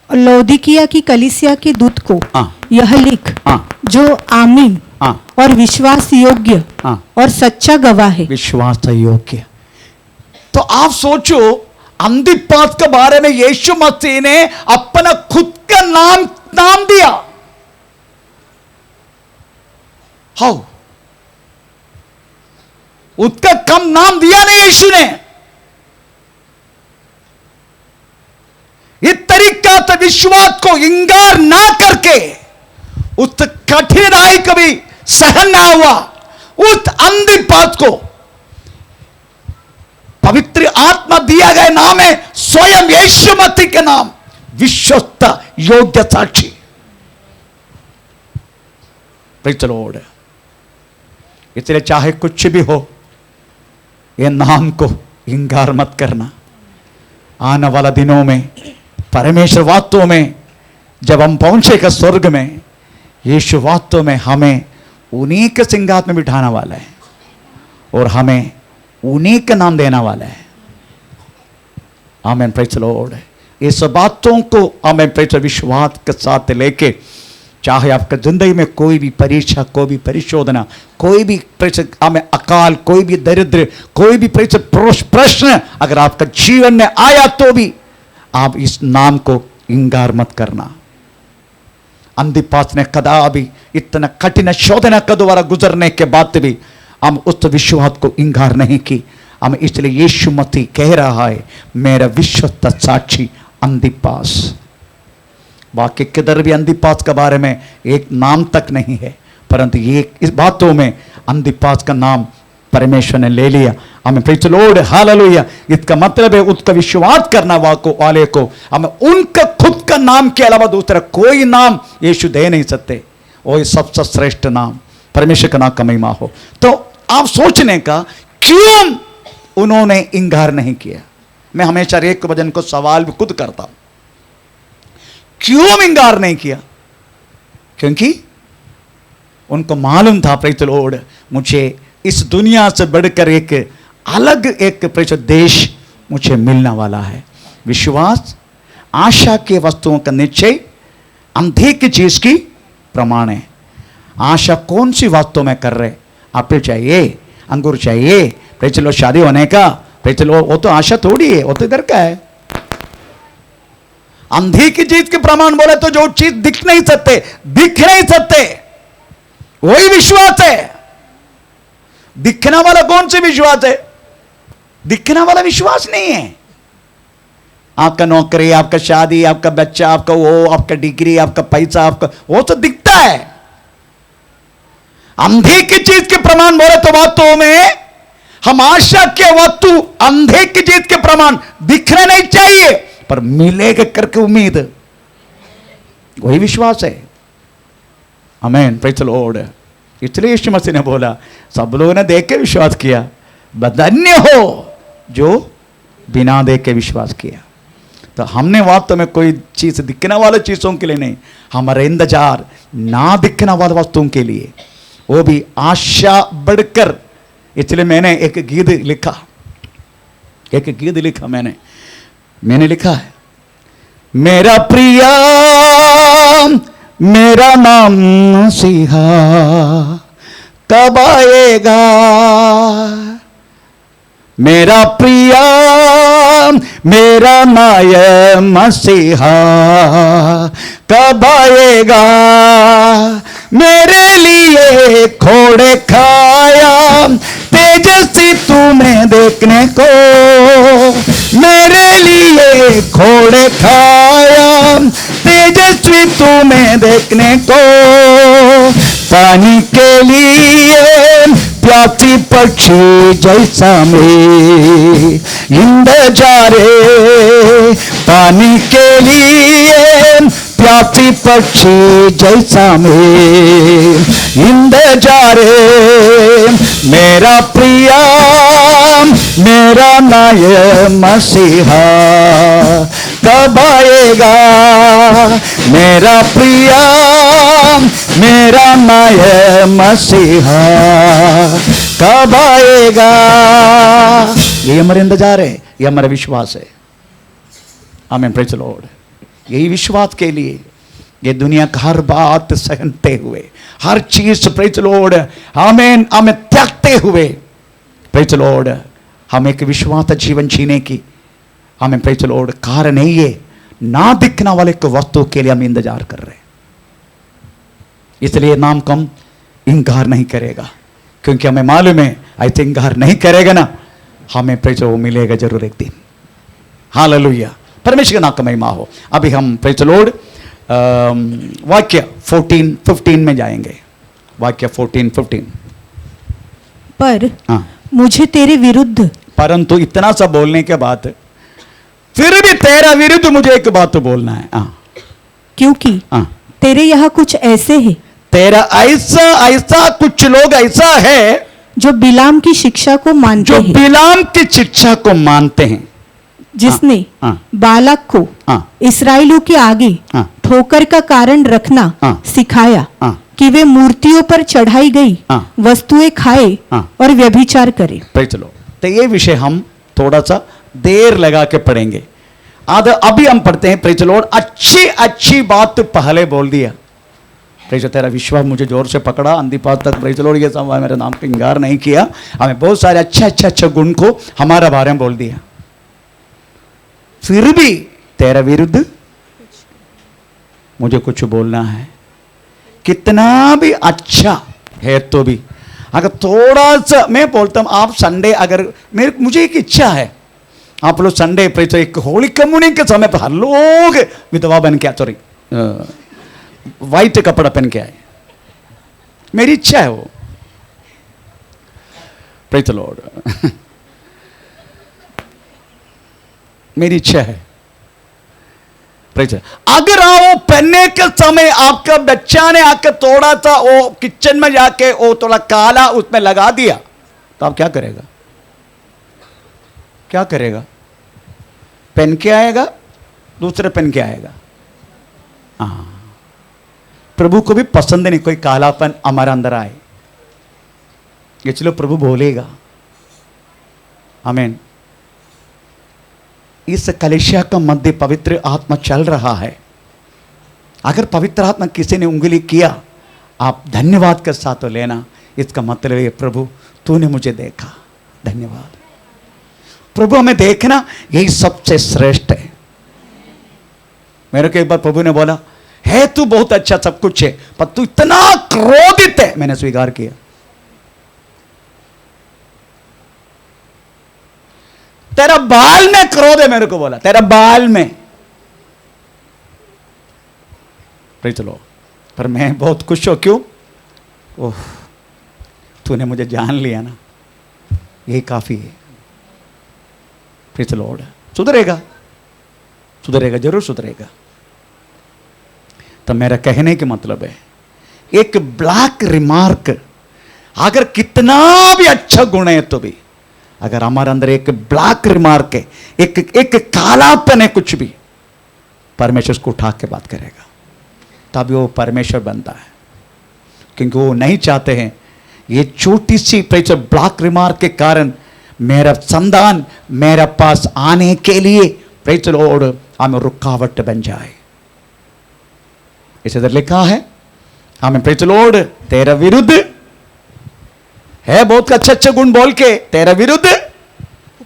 लौदीकिया की कलीसिया के दूत को यह लिख, जो आमीन और विश्वास योग्य और सच्चा गवाह है। विश्वास योग्य। तो आप सोचो, अंधिपात के बारे में यीशु मसीह ने अपना खुद का नाम दिया। हाउ? उसका कम नाम दिया नहीं यीशु ने। इस तरीका से विश्वास को इंकार ना करके उस कठिनाई कभी सहन ना हुआ, उस अंधिपात को पवित्र आत्मा दिया गया नाम है स्वयं यीशु मसीह के नाम, विश्वस्त योग्य साक्षी। Praise the Lord. इसलिए चाहे कुछ भी हो, ये नाम को इंकार मत करना। आने वाला दिनों में परमेश्वर वास्तव में जब हम पहुंचेगा स्वर्ग में, यीशु वास्तव में हमें उन्हीं के सिंहासन में बिठाने वाला है और हमें उन्हीं का नाम देने वाला है। आमीन। Praise the Lord. इस बातों को हमें प्रेज़ विश्वास के साथ लेके, चाहे आपका जिंदगी में कोई भी परीक्षा, कोई भी परिशोधना, कोई भी हमें अकाल, कोई भी दरिद्र, कोई भी प्रश्न अगर आपका जीवन में आया, तो भी आप इस नाम को इंकार मत करना। अंधिपात ने कदापि इतना कठिन शोधना के द्वारा गुजरने के बाद भी हम उस विश्वास को इंकार नहीं की। हम इसलिए यीशु मसीह कह रहा है, मेरा विश्वस्त साक्षी अंधिपास। बाकी किधर भी अंधिपात के बारे में एक नाम तक नहीं है, परंतु ये इस बातों में अंधिपात का नाम परमेश्वर ने ले लिया। हमें प्रेज़ द लॉर्ड, हालेलुया। इसका मतलब है उसका विश्वास करना वाले को हमें उनका खुद का नाम के अलावा दूसरा कोई नाम यीशु दे नहीं सकते। वही सबसे श्रेष्ठ नाम, परमेश्वर का नाम का महिमा हो। तो आप सोचने का, क्यों उन्होंने इंकार नहीं किया? मैं हमेशा एक वजन को सवाल भी खुद करता हूं, क्यों इंकार नहीं किया? क्योंकि उनको मालूम था, प्रेज़ द लॉर्ड, मुझे इस दुनिया से बढ़कर एक अलग एक देश मुझे मिलने वाला है। विश्वास आशा के वस्तुओं का निश्चय, अनदेखी चीज की प्रमाण है। आशा कौन सी वस्तु में कर रहे? एप्पल चाहिए, अंगूर चाहिए, प्रेज़ द लॉर्ड, शादी होने का, प्रेज़ द लॉर्ड, वो तो आशा थोड़ी है, वो तो इधर का है। अनदेखी चीज के प्रमाण बोले तो जो चीज दिख नहीं सकते वही विश्वास है। दिखने वाला कौन सा विश्वास है? दिखने वाला विश्वास नहीं है। आपका नौकरी, आपका शादी, आपका बच्चा, आपका वो, आपका डिग्री, आपका पैसा, आपका वो तो दिखता है। अनदेखी चीज के प्रमाण बोले तो वास्तव में हम आशा के वस्तु, अनदेखी चीज के प्रमाण दिखने नहीं चाहिए, पर मिलेगा करके उम्मीद, वही विश्वास है। आमीन। Praise the Lord. इसलिए यीशु मसीह ने बोला, सब लोगों ने देख के विश्वास किया, धन्य हो जो बिना देख के विश्वास किया। तो हमने वास्तव में कोई चीज दिखने वाले चीजों के लिए नहीं, हमारा इंतजार ना दिखने वाले वस्तुओं के लिए, वो भी आशा बढ़कर। इसलिए मैंने एक गीत लिखा, मैंने लिखा है, मेरा प्रिया मेरा नाम मसीहा कब आएगा, मेरा प्रिया मेरा नाय मसीहा कब आएगा, मेरे लिए खोड़े खाया तेजस्वी तुम्हें देखने को, मेरे लिए खोड़े खाया तेजस्वी तुम्हें देखने को, पानी के लिए प्यासी पक्षी जैसा मैं इंतजारे, पानी के लिए प्यासी पक्षी जैसा मैं इंतजारे, मेरा प्रिया मेरा नाय मसीहा कब आएगा, मेरा प्रिया मेरा नाय मसीहा कब आएगा। ये हमारे इंतजार है, ये हमारा विश्वास है। आमीन, प्रेज़ द लॉर्ड। यही विश्वास के लिए ये दुनिया का हर बात सहते हुए, हर चीज प्रेज़ द लॉर्ड आमीन हमें त्यागते हुए, प्रेज़ द लॉर्ड हम एक विश्वास जीवन जीने की हमें प्रेज़ द लॉर्ड कारण नहीं है, ना दिखने वाले को वस्तु के लिए हम इंतजार कर रहे हैं। इसलिए नाम कम इंकार नहीं करेगा, क्योंकि हमें मालूम है ऐसे इंकार नहीं करेगा ना, हमें प्रेज़ वो मिलेगा जरूर एक दिन। हालेलुया, परमेश्वर का नाम का महिमा हो। अभी हम प्रेज़ द लॉर्ड वाक्य 14-15 में जाएंगे। वाक्य 14-15। पर मुझे तेरे विरुद्ध, परंतु इतना सा बोलने के बाद फिर भी तेरा विरुद्ध मुझे एक बात तो बोलना है। क्योंकि तेरे यहाँ कुछ ऐसे हैं, तेरा ऐसा कुछ लोग ऐसा है जो बिलाम की शिक्षा को मानते हैं, बिलाम की शिक्षा को मानते हैं, जिसने बालक को इस्राएलियों के आगे ठोकर का कारण रखना सिखाया कि वे मूर्तियों पर चढ़ाई गई वस्तुएं खाए और व्यभिचार करे। चलो, तो ये विषय हम थोड़ा सा देर लगा के पढ़ेंगे। अभी हम पढ़ते हैं प्रेज़ द लॉर्ड। अच्छी बात तो पहले बोल दिया। प्रेज़, तेरा विश्वास मुझे जोर से पकड़ा अंधीपात तक। प्रेज़ द लॉर्ड, ये सब मेरे नाम का इंकार नहीं किया, हमें बहुत सारे अच्छे गुण को हमारा बारे में बोल दिया। फिर भी तेरा विरुद्ध मुझे कुछ बोलना है, कितना भी अच्छा है तो भी अगर थोड़ा सा मैं बोलता हूं, आप संडे अगर मुझे एक इच्छा है, आप लोग संडे प्रेज़ एक होली कम्युनियन के समय पर हर लोग विधवा बन के, सॉरी वाइट कपड़ा पहन के आए, मेरी इच्छा है वो। प्रेज़ द लॉर्ड, मेरी इच्छा है। प्रेज़, अगर वो पहनने के समय आपका बच्चा ने आकर थोड़ा सा वो किचन में जाके वो थोड़ा काला उसमें लगा दिया, तो आप क्या करेगा? क्या करेगा? पहन के आएगा, दूसरे पहन के आएगा। प्रभु को भी पसंद नहीं कोई कालापन हमारे अंदर आए, इसलिए प्रभु बोलेगा। आमीन। इस कलेशिया का मध्य पवित्र आत्मा चल रहा है। अगर पवित्र आत्मा किसी ने उंगली किया, आप धन्यवाद के साथ तो लेना, इसका मतलब है प्रभु तूने मुझे देखा, धन्यवाद। प्रभु हमें देखना यही सबसे श्रेष्ठ है। मेरे को एक बार प्रभु ने बोला, है तू बहुत अच्छा, सब कुछ है, पर तू इतना क्रोधित है। मैंने स्वीकार किया। तेरा बाल में क्रोध है, मेरे को बोला, तेरा बाल में। चलो, पर मैं बहुत खुश हूं। क्यों? ओह, तूने मुझे जान लिया ना, यही काफी है। Praise the Lord. सुधरेगा, सुधरेगा, जरूर सुधरेगा। तो मेरा कहने का मतलब है, एक ब्लैक रिमार्क अगर कितना भी अच्छा गुण है तो भी अगर हमारे अंदर एक ब्लैक रिमार्क है, एक कालापन है कुछ भी, परमेश्वर उसको उठा के बात करेगा, तभी वो परमेश्वर बनता है। क्योंकि वो नहीं चाहते हैं ये छोटी सी ब्लैक रिमार्क के कारण मेरा संतान मेरे पास आने के लिए प्रेज़ द लॉर्ड हमें रुकावट बन जाए। इसे इधर लिखा है, हमें प्रेज़ द लॉर्ड, तेरा विरुद्ध है, बहुत अच्छे अच्छे गुण बोल के, तेरा विरुद्ध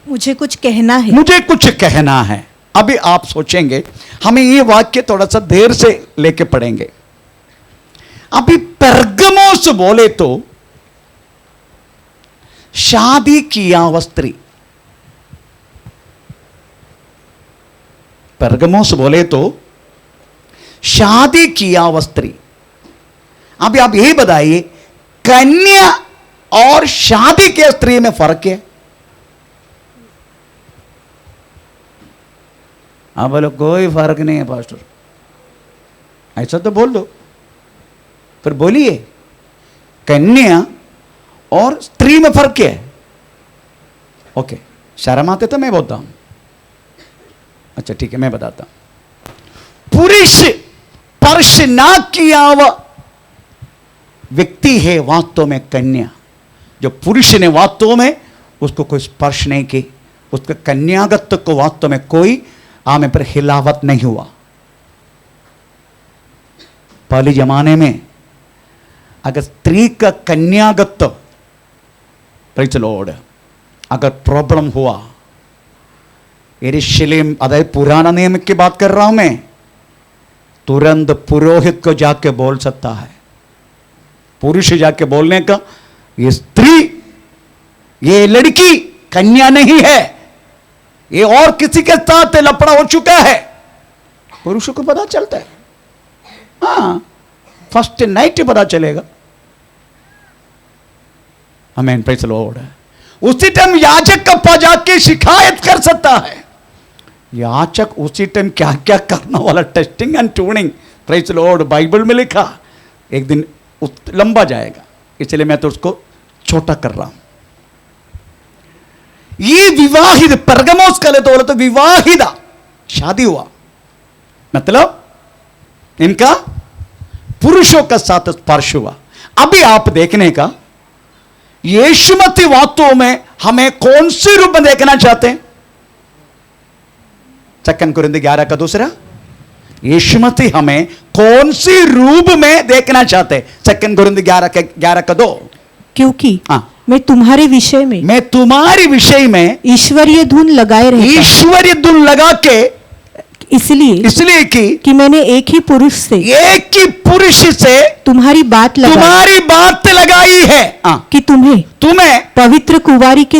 मुझे कुछ कहना है। मुझे कुछ कहना है। अभी आप सोचेंगे, हमें ये वाक्य थोड़ा सा देर से लेके पढ़ेंगे। अभी परगमोस बोले तो शादी किया हुआ स्त्री, परगमोस बोले तो शादी किया हुआ स्त्री। अभी आप यही बताइए, कन्या और शादी के स्त्री में फर्क है? आप बोलो कोई फर्क नहीं है पास्टर, ऐसा तो बोल दो, फिर बोलिए कन्या और स्त्री में फर्क है। ओके, शर्म आते तो मैं बोलता हूं। अच्छा ठीक है, मैं बताता हूं। पुरुष स्पर्श ना किया हुआ व्यक्ति है वास्तव में कन्या। जो पुरुष ने वास्तव में उसको कोई स्पर्श नहीं की, उसके कन्यागत्व को वास्तव में कोई आमे पर हिलावट नहीं हुआ। पहले जमाने में अगर स्त्री का कन्यागत्व, प्रेज़ द लॉर्ड, अगर प्रॉब्लम हुआ, यरूशलेम, अदायद पुराना नियम की बात कर रहा हूं मैं, तुरंत पुरोहित को जाके बोल सकता है। पुरुष जाके बोलने का, ये स्त्री, ये लड़की कन्या नहीं है, ये और किसी के साथ लफड़ा हो चुका है, पुरुष को पता चलता है। हाँ, फर्स्ट नाइट पता चलेगा। आमीन, प्रेज़ द लॉर्ड। उसी टाइम याजक का पास जाके शिकायत कर सकता है। याजक उसी टाइम क्या क्या करना वाला, testing and tuning, praise the Lord, Bible में लिखा। एक दिन लंबा जाएगा, इसलिए मैं तो उसको छोटा कर रहा हूं। ये विवाहित, परगमोस का ले तो विवाहिता, शादी हुआ, मतलब इनका पुरुषों का साथ स्पर्श हुआ। अभी आप देखने का, यीशु मसीह वास्तव में हमें कौन सी रूप में देखना चाहते हैं? 2 कुरिन्थियों 11 का 2, यीशु मसीह हमें कौन सी रूप में देखना चाहते हैं? 2 कुरिन्थियों 11 का 2। क्योंकि मैं तुम्हारे विषय में, मैं तुम्हारे विषय में ईश्वरीय धुन लगाए रहता, ईश्वरीय धुन लगा के, इसलिए कि मैंने एक ही पुरुष से तुम्हारी बात लगाई है कि तुम्हें पवित्र कुंवारी के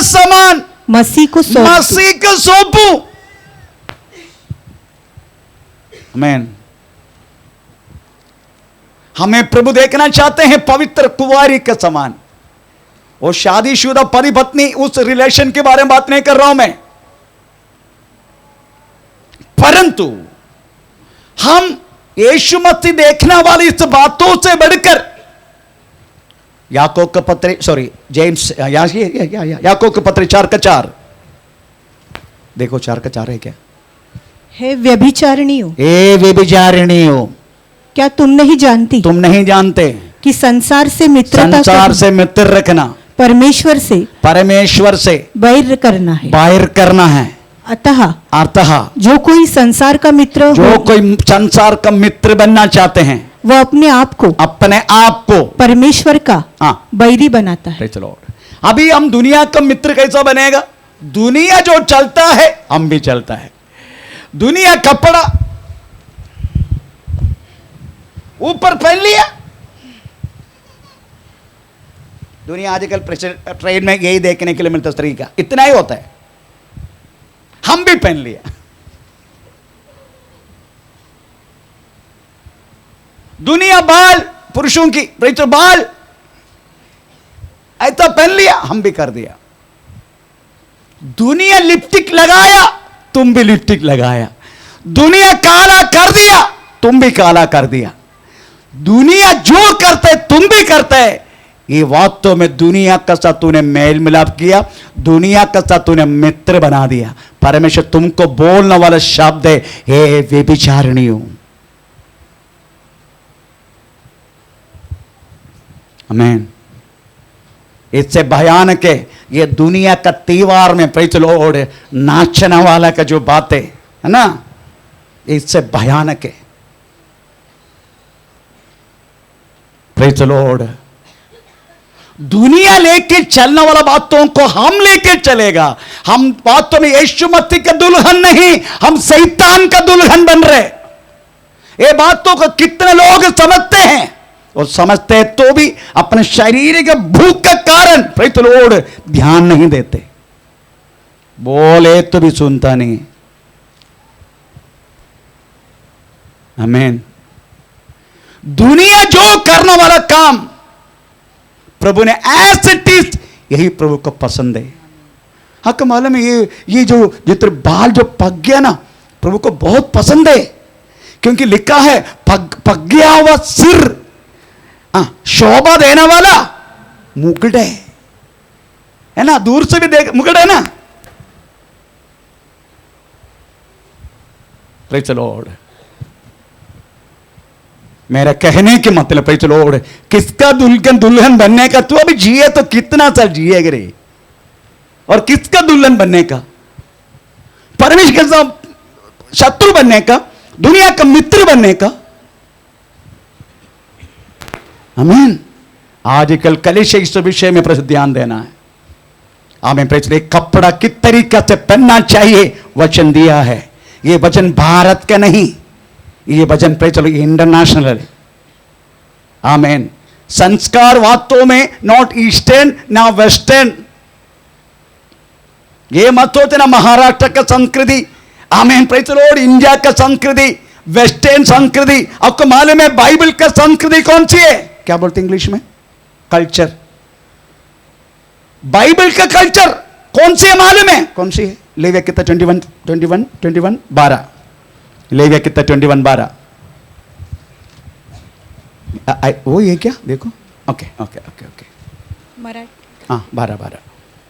समान मसीह को सौंपूं। आमीन। हमें प्रभु देखना चाहते हैं पवित्र कुंवारी के समान। वो शादीशुदा पति पत्नी उस रिलेशन के बारे में बात नहीं कर रहा हूं मैं, परंतु हम यीशु मसीह देखने वाली इस बातों से बढ़कर, याकूब का पत्र, सॉरी जेम्स, याकूब का पत्र 4 का 4 देखो, 4 का 4 है क्या? हे व्यभिचारिणियों, क्या तुम नहीं जानती, तुम नहीं जानते कि संसार से मित्र रखना परमेश्वर से बैर करना है। अतः जो कोई संसार का मित्र बनना चाहते हैं, वह अपने आप को परमेश्वर का बैरी बनाता है। अभी हम दुनिया का मित्र कैसा बनेगा? दुनिया जो चलता है हम भी चलता है। दुनिया कपड़ा ऊपर पहन लिया, दुनिया आजकल ट्रेन में यही देखने के लिए मिलता तरीका, इतना ही होता है, हम भी पहन लिया। दुनिया बाल, पुरुषों की बाल ऐसा पहन लिया, हम भी कर दिया। दुनिया लिपस्टिक लगाया, तुम भी लिपस्टिक लगाया। दुनिया काला कर दिया, तुम भी काला कर दिया। दुनिया जो करते तुम भी करते। ये वास्तव में दुनिया का साथ तूने मेल मिलाप किया, दुनिया का साथ तूने मित्र बना दिया। परमेश्वर तुमको बोलने वाला शब्द है, हे व्यभिचारिणियों। आमीन। इससे भयानक है ये दुनिया का त्योहार में प्रेज़ द लॉर्ड नाचने वाला का जो बातें है ना, इससे भयानक है। Praise the Lord. दुनिया लेके चलने वाला बातों को हम लेके चलेगा। हम बातों में यीशु मसीह का दुल्हन नहीं, हम शैतान का दुल्हन बन रहे। ये बातों को कितने लोग समझते हैं, और समझते हैं तो भी अपने शरीर के भूख के कारण प्रेज द लॉर्ड ध्यान नहीं देते, बोले तो भी सुनता नहीं। आमीन। दुनिया जो करने वाला काम प्रभु ने एज इट इज, यही प्रभु को पसंद है। हक मालूम है, ये जो तेरे बाल जो पक गया ना, प्रभु को बहुत पसंद है, क्योंकि लिखा है पक गया हुआ सिर शोभा देने वाला मुकुट है ना। दूर से भी देख मुकुट है ना। Praise the Lord. मेरा कहने के मतलब प्रेज द लॉर्ड, किसका दुल्हन बनने का तू अभी जिए तो कितना साल जिएगा रे, और किसका दुल्हन बनने का, परमेश्वर के साथ शत्रु बनने का, दुनिया का मित्र बनने का। आमीन। आजकल कलिशा इस विषय में प्रति ध्यान देना है। आमीन। प्रेज। कपड़ा किस तरीके से पहनना चाहिए वचन दिया है। ये वचन भारत का नहीं, ये वचन प्रेज इंटरनेशनल है। आमीन। संस्कार वास्तव में नॉट ईस्टर्न ना वेस्टर्न, ये मत होते ना महाराष्ट्र का संस्कृति, आमीन प्रेज लॉर्ड, इंडिया का संस्कृति, वेस्टर्न संस्कृति। आपको मालूम है बाइबल का संस्कृति कौन सी है? क्या बोलते इंग्लिश में? कल्चर। बाइबल का कल्चर कौन सी है मालूम है? कौन सी है? लेविया कितना 21 12। लेविया कितना 21 12। वो ये क्या देखो। ओके ओके ओके ओके, हाँ 12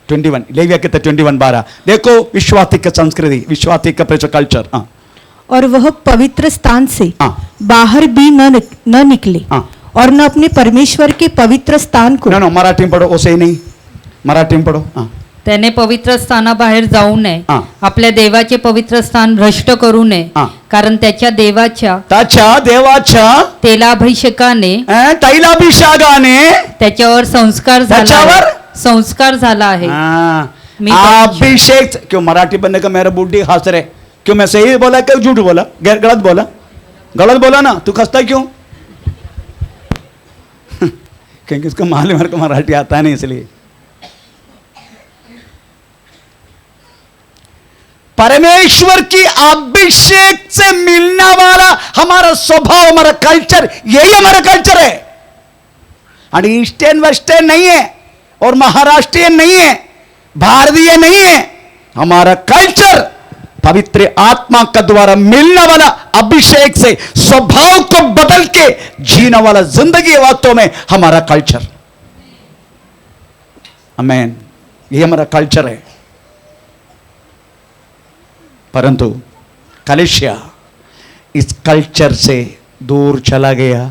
21। लेविया कितना 21 12। देखो विश्वासी का संस्कृति, विश्वासी का कल्चर। हाँ। और वह पवित्र स्थान से बाहर भी न निकले और न अपने परमेश्वर के पवित्र स्थान को। नो मराठी में पढ़ो, उसे नहीं, मराठी में पढ़ो। त्याने पवित्र स्थानाबाहेर जाऊ नये, आपल्या देवाचे पवित्र स्थान भ्रष्ट करू नये, कारण त्याच्या देवाच्या तेलाभिषेकाने त्याच्यावर संस्कार झाला आहे। अभिषेक। क्यों मराठी बनने का मेरा बुढ़ी हंस रहे? क्यों मैं सही बोला क्यों झूठ बोला? गलत बोला? गलत बोला ना? तू हंसता क्यों? क्योंकि उसको मालूम है मराठी आता नहीं, इसलिए। परमेश्वर की अभिषेक से मिलने वाला हमारा स्वभाव, हमारा कल्चर, यही हमारा कल्चर है। और ईस्टर्न वेस्टर्न नहीं है, और महाराष्ट्रीय नहीं है, भारतीय नहीं है। हमारा कल्चर पवित्र आत्मा का द्वारा मिलने वाला अभिषेक से स्वभाव को बदल के जीने वाला जिंदगी वास्तव में हमारा कल्चर। आमीन। ये हमारा कल्चर है। परंतु कलिशा इस कल्चर से दूर चला गया।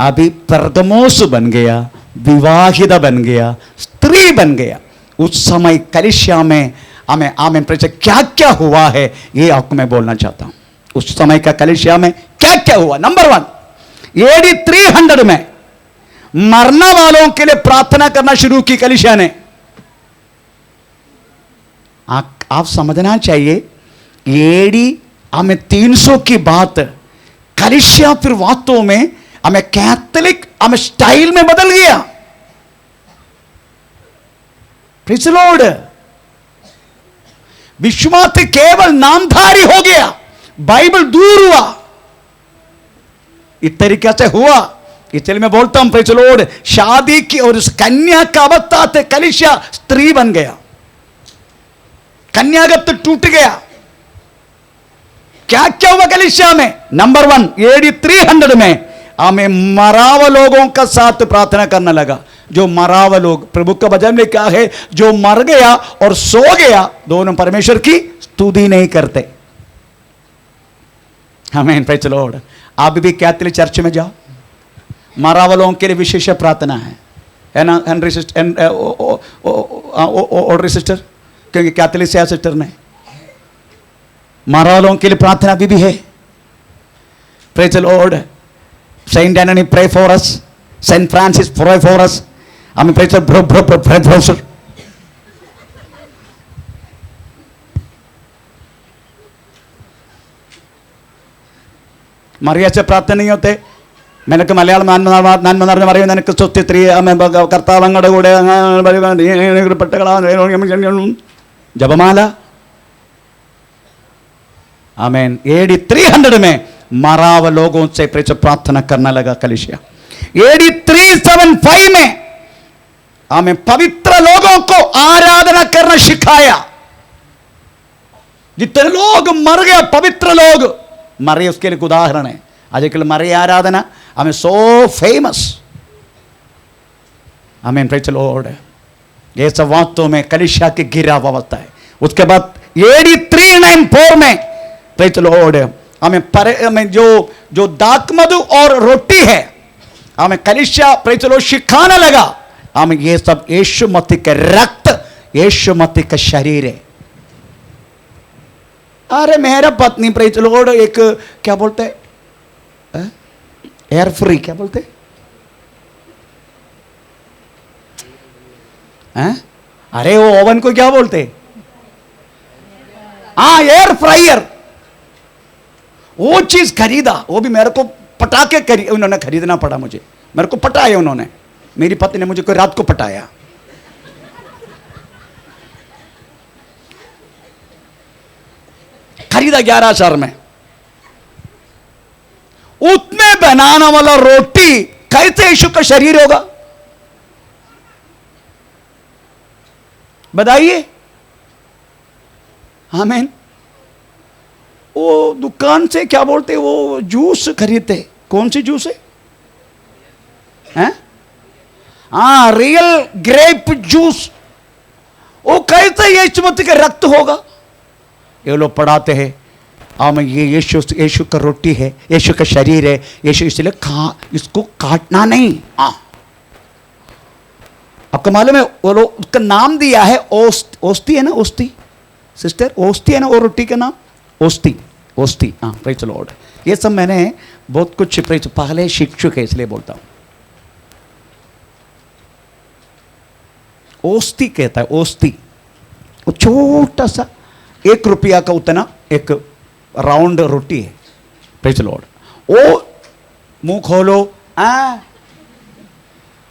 अभी परदमोस बन गया, विवाहिता बन गया, स्त्री बन गया। उस समय कलिशा में हमें आमीन प्रेज क्या क्या हुआ है, ये आपको मैं बोलना चाहता हूं। उस समय का कलिशा में क्या क्या हुआ। नंबर 1, AD 300 में मरने वालों के लिए प्रार्थना करना शुरू की कलिशा ने। आप समझना चाहिए, AD हमें 300 की बात, कलिशा फिर वास्तव में हमें कैथोलिक हमें स्टाइल में बदल गया। Praise the Lord. विश्वास केवल नामधारी हो गया, बाइबल दूर हुआ। इस तरीके से हुआ, इसलिए मैं बोलता हूं प्रेज द लॉर्ड, शादी की और उस कन्या का अवस्था से कलिशा स्त्री बन गया, कन्यागत टूट गया। क्या क्या हुआ कलिशा में? नंबर 1, AD 300 में हमें मराव लोगों का साथ प्रार्थना करना लगा। जो मराव लोग, प्रभु का वचन में क्या है, जो मर गया और सो गया, दोनों परमेश्वर की स्तुति नहीं करते। आमीन प्रेज द लॉर्ड। आप भी कैथोलिक चर्च में जाओ, मराव लोगों के लिए विशेष प्रार्थना है ना हेनरी सिस्टर, ओल्डर सिस्टर, क्योंकि कैथोलिक से सिस्टर ने मराव लोगों के लिए प्रार्थना भी है। Praise the Lord. Saint Antony pray for us. Saint Francis, pray for us. Amen. Praise the Lord. Mariya से प्रार्थना नहीं होते നിനക്ക് മലയാളം നന്മ നിറഞ്ഞ മറിയം നിനക്ക് സ്തുതി കർത്താവ് അങ്ങയുടെ കൂടെ ജപമാല आमेन। AD 300 में मरा हुआ लोगों से प्रार्थना करने लगा कलीसिया। AD 375 में आमेन पवित्र लोगों को आराधना करना सिखाया। जितने लोग मर गए पवित्र लोग मरे उसके लिए उदाहरण है। आजकल मरे आराधना हमें सो फेमस। आमीन प्रेज़ द लॉर्ड। ये सब वास्तव में कलीसिया की गिरा हुआ अवस्था है। उसके बाद AD 394 में प्रेज़ द लॉर्ड हमें जो दाखमधु और रोटी है हमें कलीसिया प्रेज़ द लॉर्ड सिखाने लगा। हमें ये सब यीशु मसीह के रक्त, यीशु मसीह का शरीर है। अरे मेरा पत्नी प्रेज़ द लॉर्ड एक क्या बोलते हैं एयर फ्री क्या बोलते हैं? अरे वो ओवन को क्या बोलते? हाँ एयर फ्रायर। वो चीज खरीदा, वो भी मेरे को पटाके उन्होंने खरीदना पड़ा मुझे। मेरे को पटाया उन्होंने, मेरी पत्नी ने मुझे कोई रात को पटाया। खरीदा 11,000 में। उसमें बनाने वाला रोटी कैसे यीशु का शरीर होगा बताइए? आमीन। वो दुकान से क्या बोलते वो जूस खरीदते, कौन सी जूस है? हाँ रियल ग्रेप जूस। वो कैसे यीशु मसीह का रक्त होगा? ये लोग पढ़ाते हैं आमीन ये यीशु का रोटी है, यीशु का शरीर है, यीशु इसलिए इसको काटना नहीं। आपको मालूम है वो लोग उसका नाम दिया है ओस्ती है ना, ओस्ती सिस्टर, ओस्ती है ना वो रोटी का नाम ओस्ती। ओस्ती हाँ प्रेज़ द लॉर्ड। ये सब मैंने बहुत कुछ पहले सीख चुके इसलिए बोलता हूँ। ओस्ती कहता है, ओस्ती वो छोटा सा 1 रुपया का उतना एक राउंड रोटी है। Praise the Lord. वो मुंह खोलो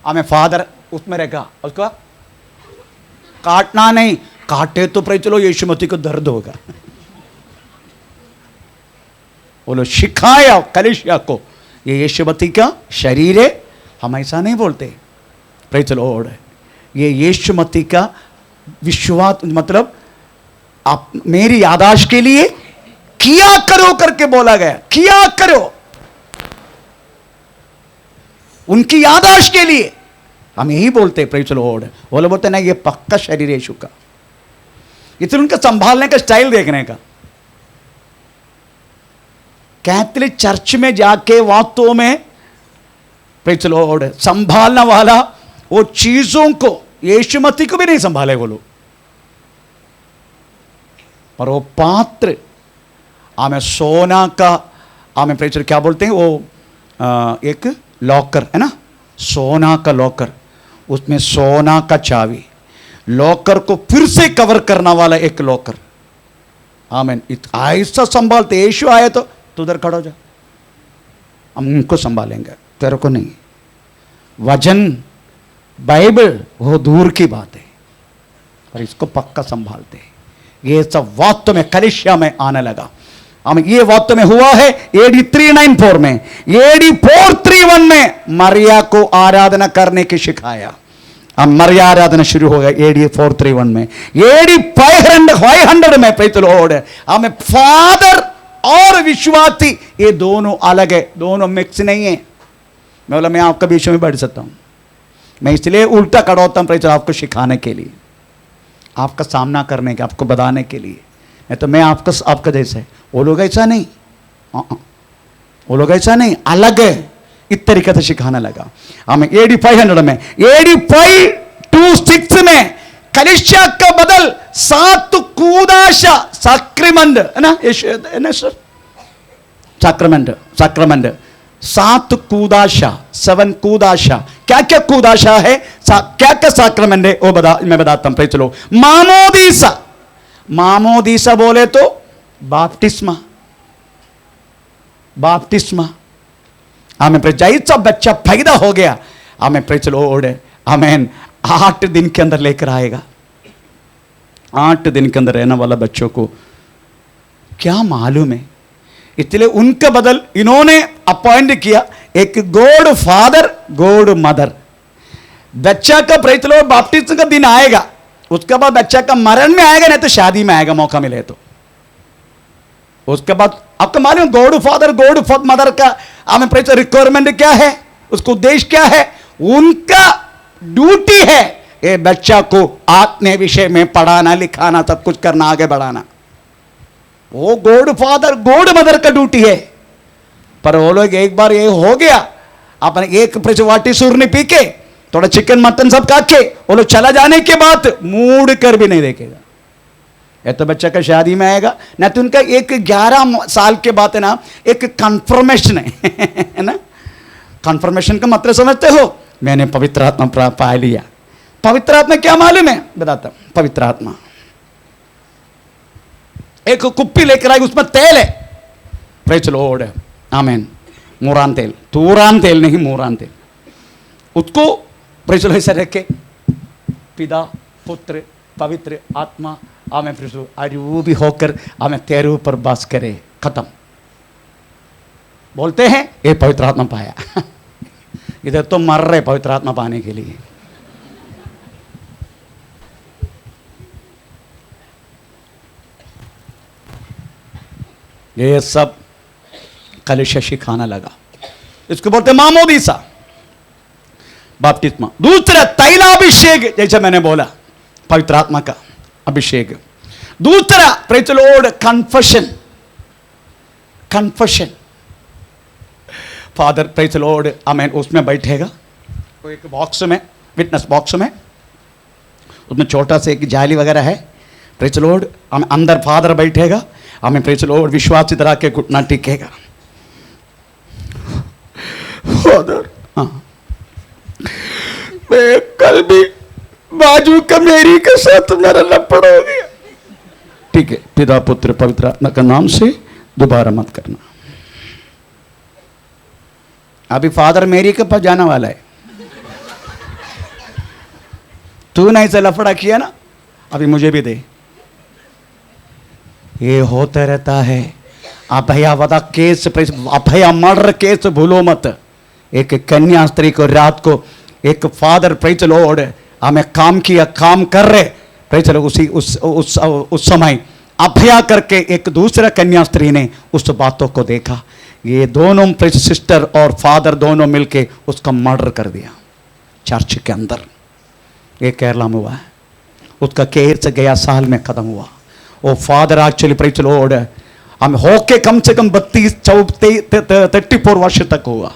हमें फादर उसमें रहेगा, उसका काटना नहीं, काटे तो प्रेज़ द लॉर्ड यीशु मसीह को दर्द होगा। बोलो सिखाया कलीसिया को ये यीशु मसीह का शरीर है, हम ऐसा नहीं बोलते। Praise the Lord. ये यीशु मसीह का विश्वास मतलब आप मेरी यादाश्त के लिए किया करो करके बोला गया, किया करो उनकी यादाश्त के लिए। हम यही बोलते प्रेज़ द लॉर्ड। वो लोग बोलते ना ये पक्का शरीर है यीशु का। इतना उनका संभालने का स्टाइल देखने का। कैथोलिक चर्च में जाके वास्तव में प्रेज़ द लॉर्ड संभालने वाला वो चीजों को यीशु मसीह को भी नहीं संभाले वो लोग, पर वो पात्र हमें सोना का हमें प्रेज़ क्या बोलते हैं वो एक लॉकर है ना, सोना का लॉकर, उसमें सोना का चाबी, लॉकर को फिर से कवर करने वाला एक लॉकर। आमीन। ऐसा संभालते। यीशु आए तो तू उधर खड़ा हो जा, हम उनको संभालेंगे, तेरे को नहीं। वचन बाइबल वो दूर की बात है, पर इसको पक्का संभालते हैं। ये सब वास्तव में कलीसिया में आने लगा। हमें ये वास्तव में हुआ है AD 394 में। AD 431 में मरिया को आराधना करने की सिखाया। अब मरिया आराधना शुरू हो गया AD 431 में। AD 500 में प्रेज़ द लॉर्ड हमें फादर और विश्वासी ये दोनों अलग है, दोनों मिक्स नहीं है। मैं आपका बीच में बैठ सकता हूं, मैं इसलिए उल्टा खड़ा होता हूं प्रेज़ आपको सिखाने के लिए, आपका सामना करने के, आपको बताने के लिए। नहीं तो मैं आपका जैसा है, वो लोग ऐसा नहीं, वो लोग ऐसा नहीं, अलग है। इस तरीके से सिखाने लगा। हमें AD 500 में, AD 526 में कलीसिया का बदल 7 कूदाशा सैक्रामेंट है ना, सर सैक्रामेंट 7 कूदाशा, 7 कूदाशा। क्या क्या कूदाशा है, क्या क्या साक्रमेंट है, वो मैं बताता हूं। चलो, मामोदीसा, मामोदीसा बोले तो बाप्टिस्मा, बाप्टिस्मा। हमें जैसा बच्चा पैदा हो गया, हमें प्रेचलोड, आमेन, 8 दिन के अंदर लेकर आएगा। 8 दिन के अंदर रहने वाला बच्चों को क्या मालूम है, इसलिए उनके बदल इन्होंने अपॉइंट किया एक गॉड फादर गॉड मदर। बच्चा का प्रेचलोड बाप्टिज्म का दिन आएगा, उसके बाद बच्चा का मरण में आएगा, नहीं तो शादी में आएगा, मौका मिले तो। उसके बाद आपको मालूम गॉड फादर गॉड मदर का हमें रिक्वायरमेंट क्या है, उसका उद्देश्य क्या है, उनका ड्यूटी है ये बच्चा को आत्मीय विषय में पढ़ाना लिखाना सब कुछ करना, आगे बढ़ाना। वो गॉड फादर गॉड मदर का ड्यूटी है। पर वो लोग एक बार ये हो गया, अपने एक वाटी सूरनी पी के थोड़ा चिकन मटन सब खा के वो लोग चला जाने के बाद मूड कर भी नहीं देखेगा। या तो बच्चा का शादी में आएगा, ना तो उनका एक 11 साल के बाद है ना एक कन्फर्मेशन है ना। कन्फर्मेशन का मतलब समझते हो, मैंने पवित्र आत्मा पा लिया। पवित्र आत्मा क्या मालूम है, बताता हूं। पवित्र आत्मा एक कुप्पी लेकर आएगी, उसमें तेल है, प्रेज लॉर्ड, आमीन, मूरान तेल, तूरान तेल नहीं, मूरान तेल। उसको प्रेज लॉर्ड ऐसे रखे, पिता पुत्र पवित्र आत्मा, आमें प्रेज लॉर्ड, अरू भी होकर आमें तेरे ऊपर बस करे, खत्म। बोलते हैं ये पवित्र आत्मा पाया। इधर तो मर रहे पवित्र आत्मा पाने के लिए। ये सब कलिशा सिखाना लगा, इसको बोलते मामोदीसा, बाप्तिस्मा। दूसरा तैलाभिषेक, जैसे मैंने बोला पवित्र आत्मा का अभिषेक। दूसरा praise the Lord confession, confession. Father praise the Lord, आमीन, उसमें बैठेगा वो एक बॉक्स में, विटनेस बॉक्स में, उसमें छोटा सा एक जाली वगैरह है, प्रेज द लॉर्ड। अंदर फादर बैठेगा, हमें प्रेज द लॉर्ड विश्वास तरह के घुटना टिकेगा। फादर, हाँ, मैं कल भी बाजू का मेरी के साथ मेरा लपड़ हो गया, ठीक है, पिता पुत्र पवित्र आत्मा का नाम से दोबारा मत करना। अभी फादर मेरी के पास जाने वाला है, तूने ऐसे लफड़ा किया ना, अभी मुझे भी दे। ये होता रहता है। अभयावदा केस, अभया मर्डर केस भूलो मत। एक कन्या स्त्री को रात को एक फादर प्रेज लॉर्ड हमें काम किया, काम कर रहे प्रेज लॉर्ड, उस समय अभया करके एक दूसरा कन्या स्त्री ने उस बातों को देखा। ये दोनों प्रेज सिस्टर और फादर दोनों मिलके उसका मर्डर कर दिया चर्च के अंदर। ये केरला में हुआ है, उसका केस गया साल में खत्म हुआ। वो father actually praise the Lord हम होके कम से कम 34 वर्ष तक हुआ,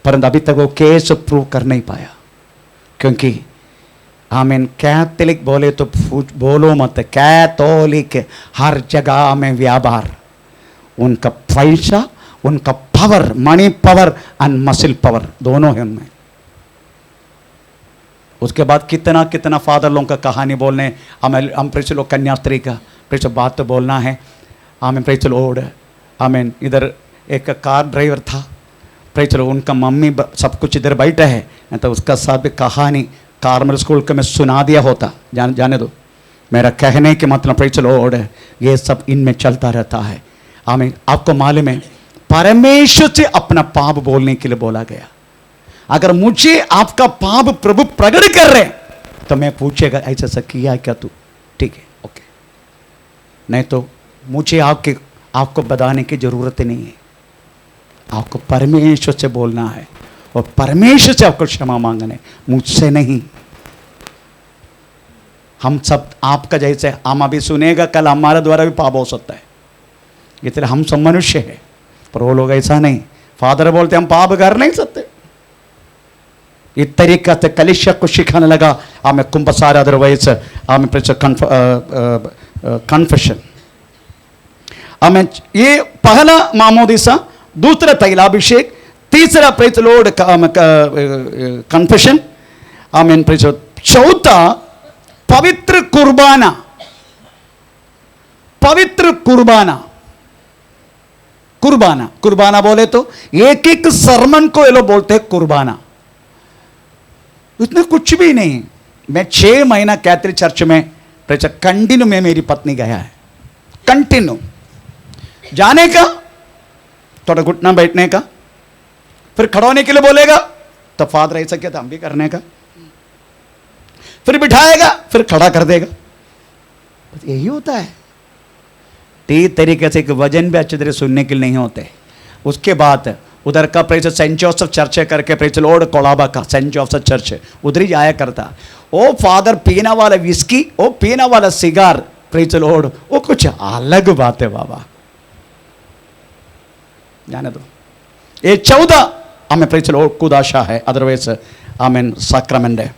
परंतु अभी तक वो केस प्रूव कर नहीं पाया। क्योंकि आमीन, कैथोलिक बोले तो बोलो मत, कैथोलिक हर जगह में व्यापार, उनका पैसा, उनका power, money power and muscle power दोनों है उनमें। उसके बाद कितना कितना फादर लोगों का कहानी बोलने, हम प्रेज लोग कन्या स्त्री का प्रेज बात तो बोलना है। आमीन, प्रेज लॉर्ड, आमीन। इधर एक कार ड्राइवर था, प्रेज लॉर्ड, उनका मम्मी सब कुछ इधर बैठा है, नहीं तो उसका साथ भी कहानी कार्मल स्कूल का मैं सुना दिया होता। जाने दो, मेरा कहने के मतलब प्रेज लॉर्ड ये सब इनमें चलता रहता है। आमीन। आपको मालूम है परमेश्वर से अपना पाप बोलने के लिए बोला गया। अगर मुझे आपका पाप प्रभु प्रकट कर रहे तो मैं पूछेगा ऐसा सा किया क्या तू, ठीक है, ओके, नहीं तो मुझे आपको बताने की जरूरत नहीं है। आपको परमेश्वर से बोलना है और परमेश्वर से आपको क्षमा मांगना है, मुझसे नहीं। हम सब आपका जैसे, हम अभी सुनेगा कल हमारे द्वारा भी पाप हो सकता है, इसलिए हम सब मनुष्य है, पर वो लोग ऐसा नहीं। फादर बोलते हम पाप कर नहीं सकते। इस तरीका से कलिशा को सिखाने लगा, हमें कुंभसार अदरवाइज हमें कन्फेशन। हमें ये पहला मामोदीसा, दूसरा तैलाभिषेक, तीसरा प्रेज लॉर्ड कन्फेशन, आमीन, प्रेज। चौथा पवित्र कुर्बाना, पवित्र कुर्बाना। कुर्बाना, कुर्बाना बोले तो एक एक सरमन को ये लोग बोलते हैं कुर्बाना। उसमें कुछ भी नहीं। मैं 6 महीना कैथलिक चर्च में कंटिन्यू में मेरी पत्नी गया है, कंटिन्यू जाने का, थोड़ा घुटना बैठने का, फिर खड़ा होने के लिए बोलेगा तो फादर ऐसा क्या था हम भी करने का, फिर बिठाएगा फिर खड़ा कर देगा, बस यही होता है। तीन तरीके से, एक वजन भी अच्छे तरह सुनने के लिए नहीं होते। उसके बाद उधर का प्रेज सेंट जोसेफ चर्च करके प्रेज लॉर्ड कोलाबा का सेंट जोसेफ चर्च, उधर ही जाया करता। ओ फादर पीना वाला विस्की, ओ पीना वाला सिगार, प्रेज लॉर्ड, वो कुछ अलग बात है बाबा, जाने दो। ये 14 हमें प्रेज लॉर्ड कुदाशा है, अदरवाइज आमीन साक्रामेंट है।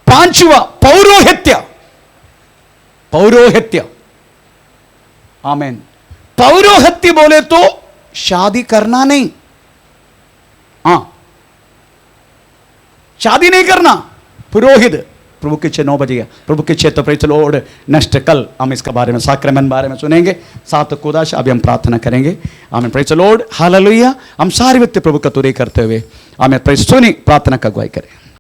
5वां पौरोहित्य, पौरोहित्य, आमीन। पौरोहित्य बोले तो शादी करना नहीं, हाँ शादी नहीं करना, पुरोहित। प्रभु के 9 बजेगा, प्रभु के 6 तो प्रेज लॉर्ड नेक्स्ट कल हम इसके बारे में साक्रामेंट बारे में सुनेंगे। 7 कुदाशा अभी हम प्रार्थना करेंगे, आमीन, प्रेज लॉर्ड, हालेलुया। हम सारे व्यक्ति प्रभु का तुरी करते हुए आमीन प्रेज सुनी प्रार्थना का अगुवाई करें।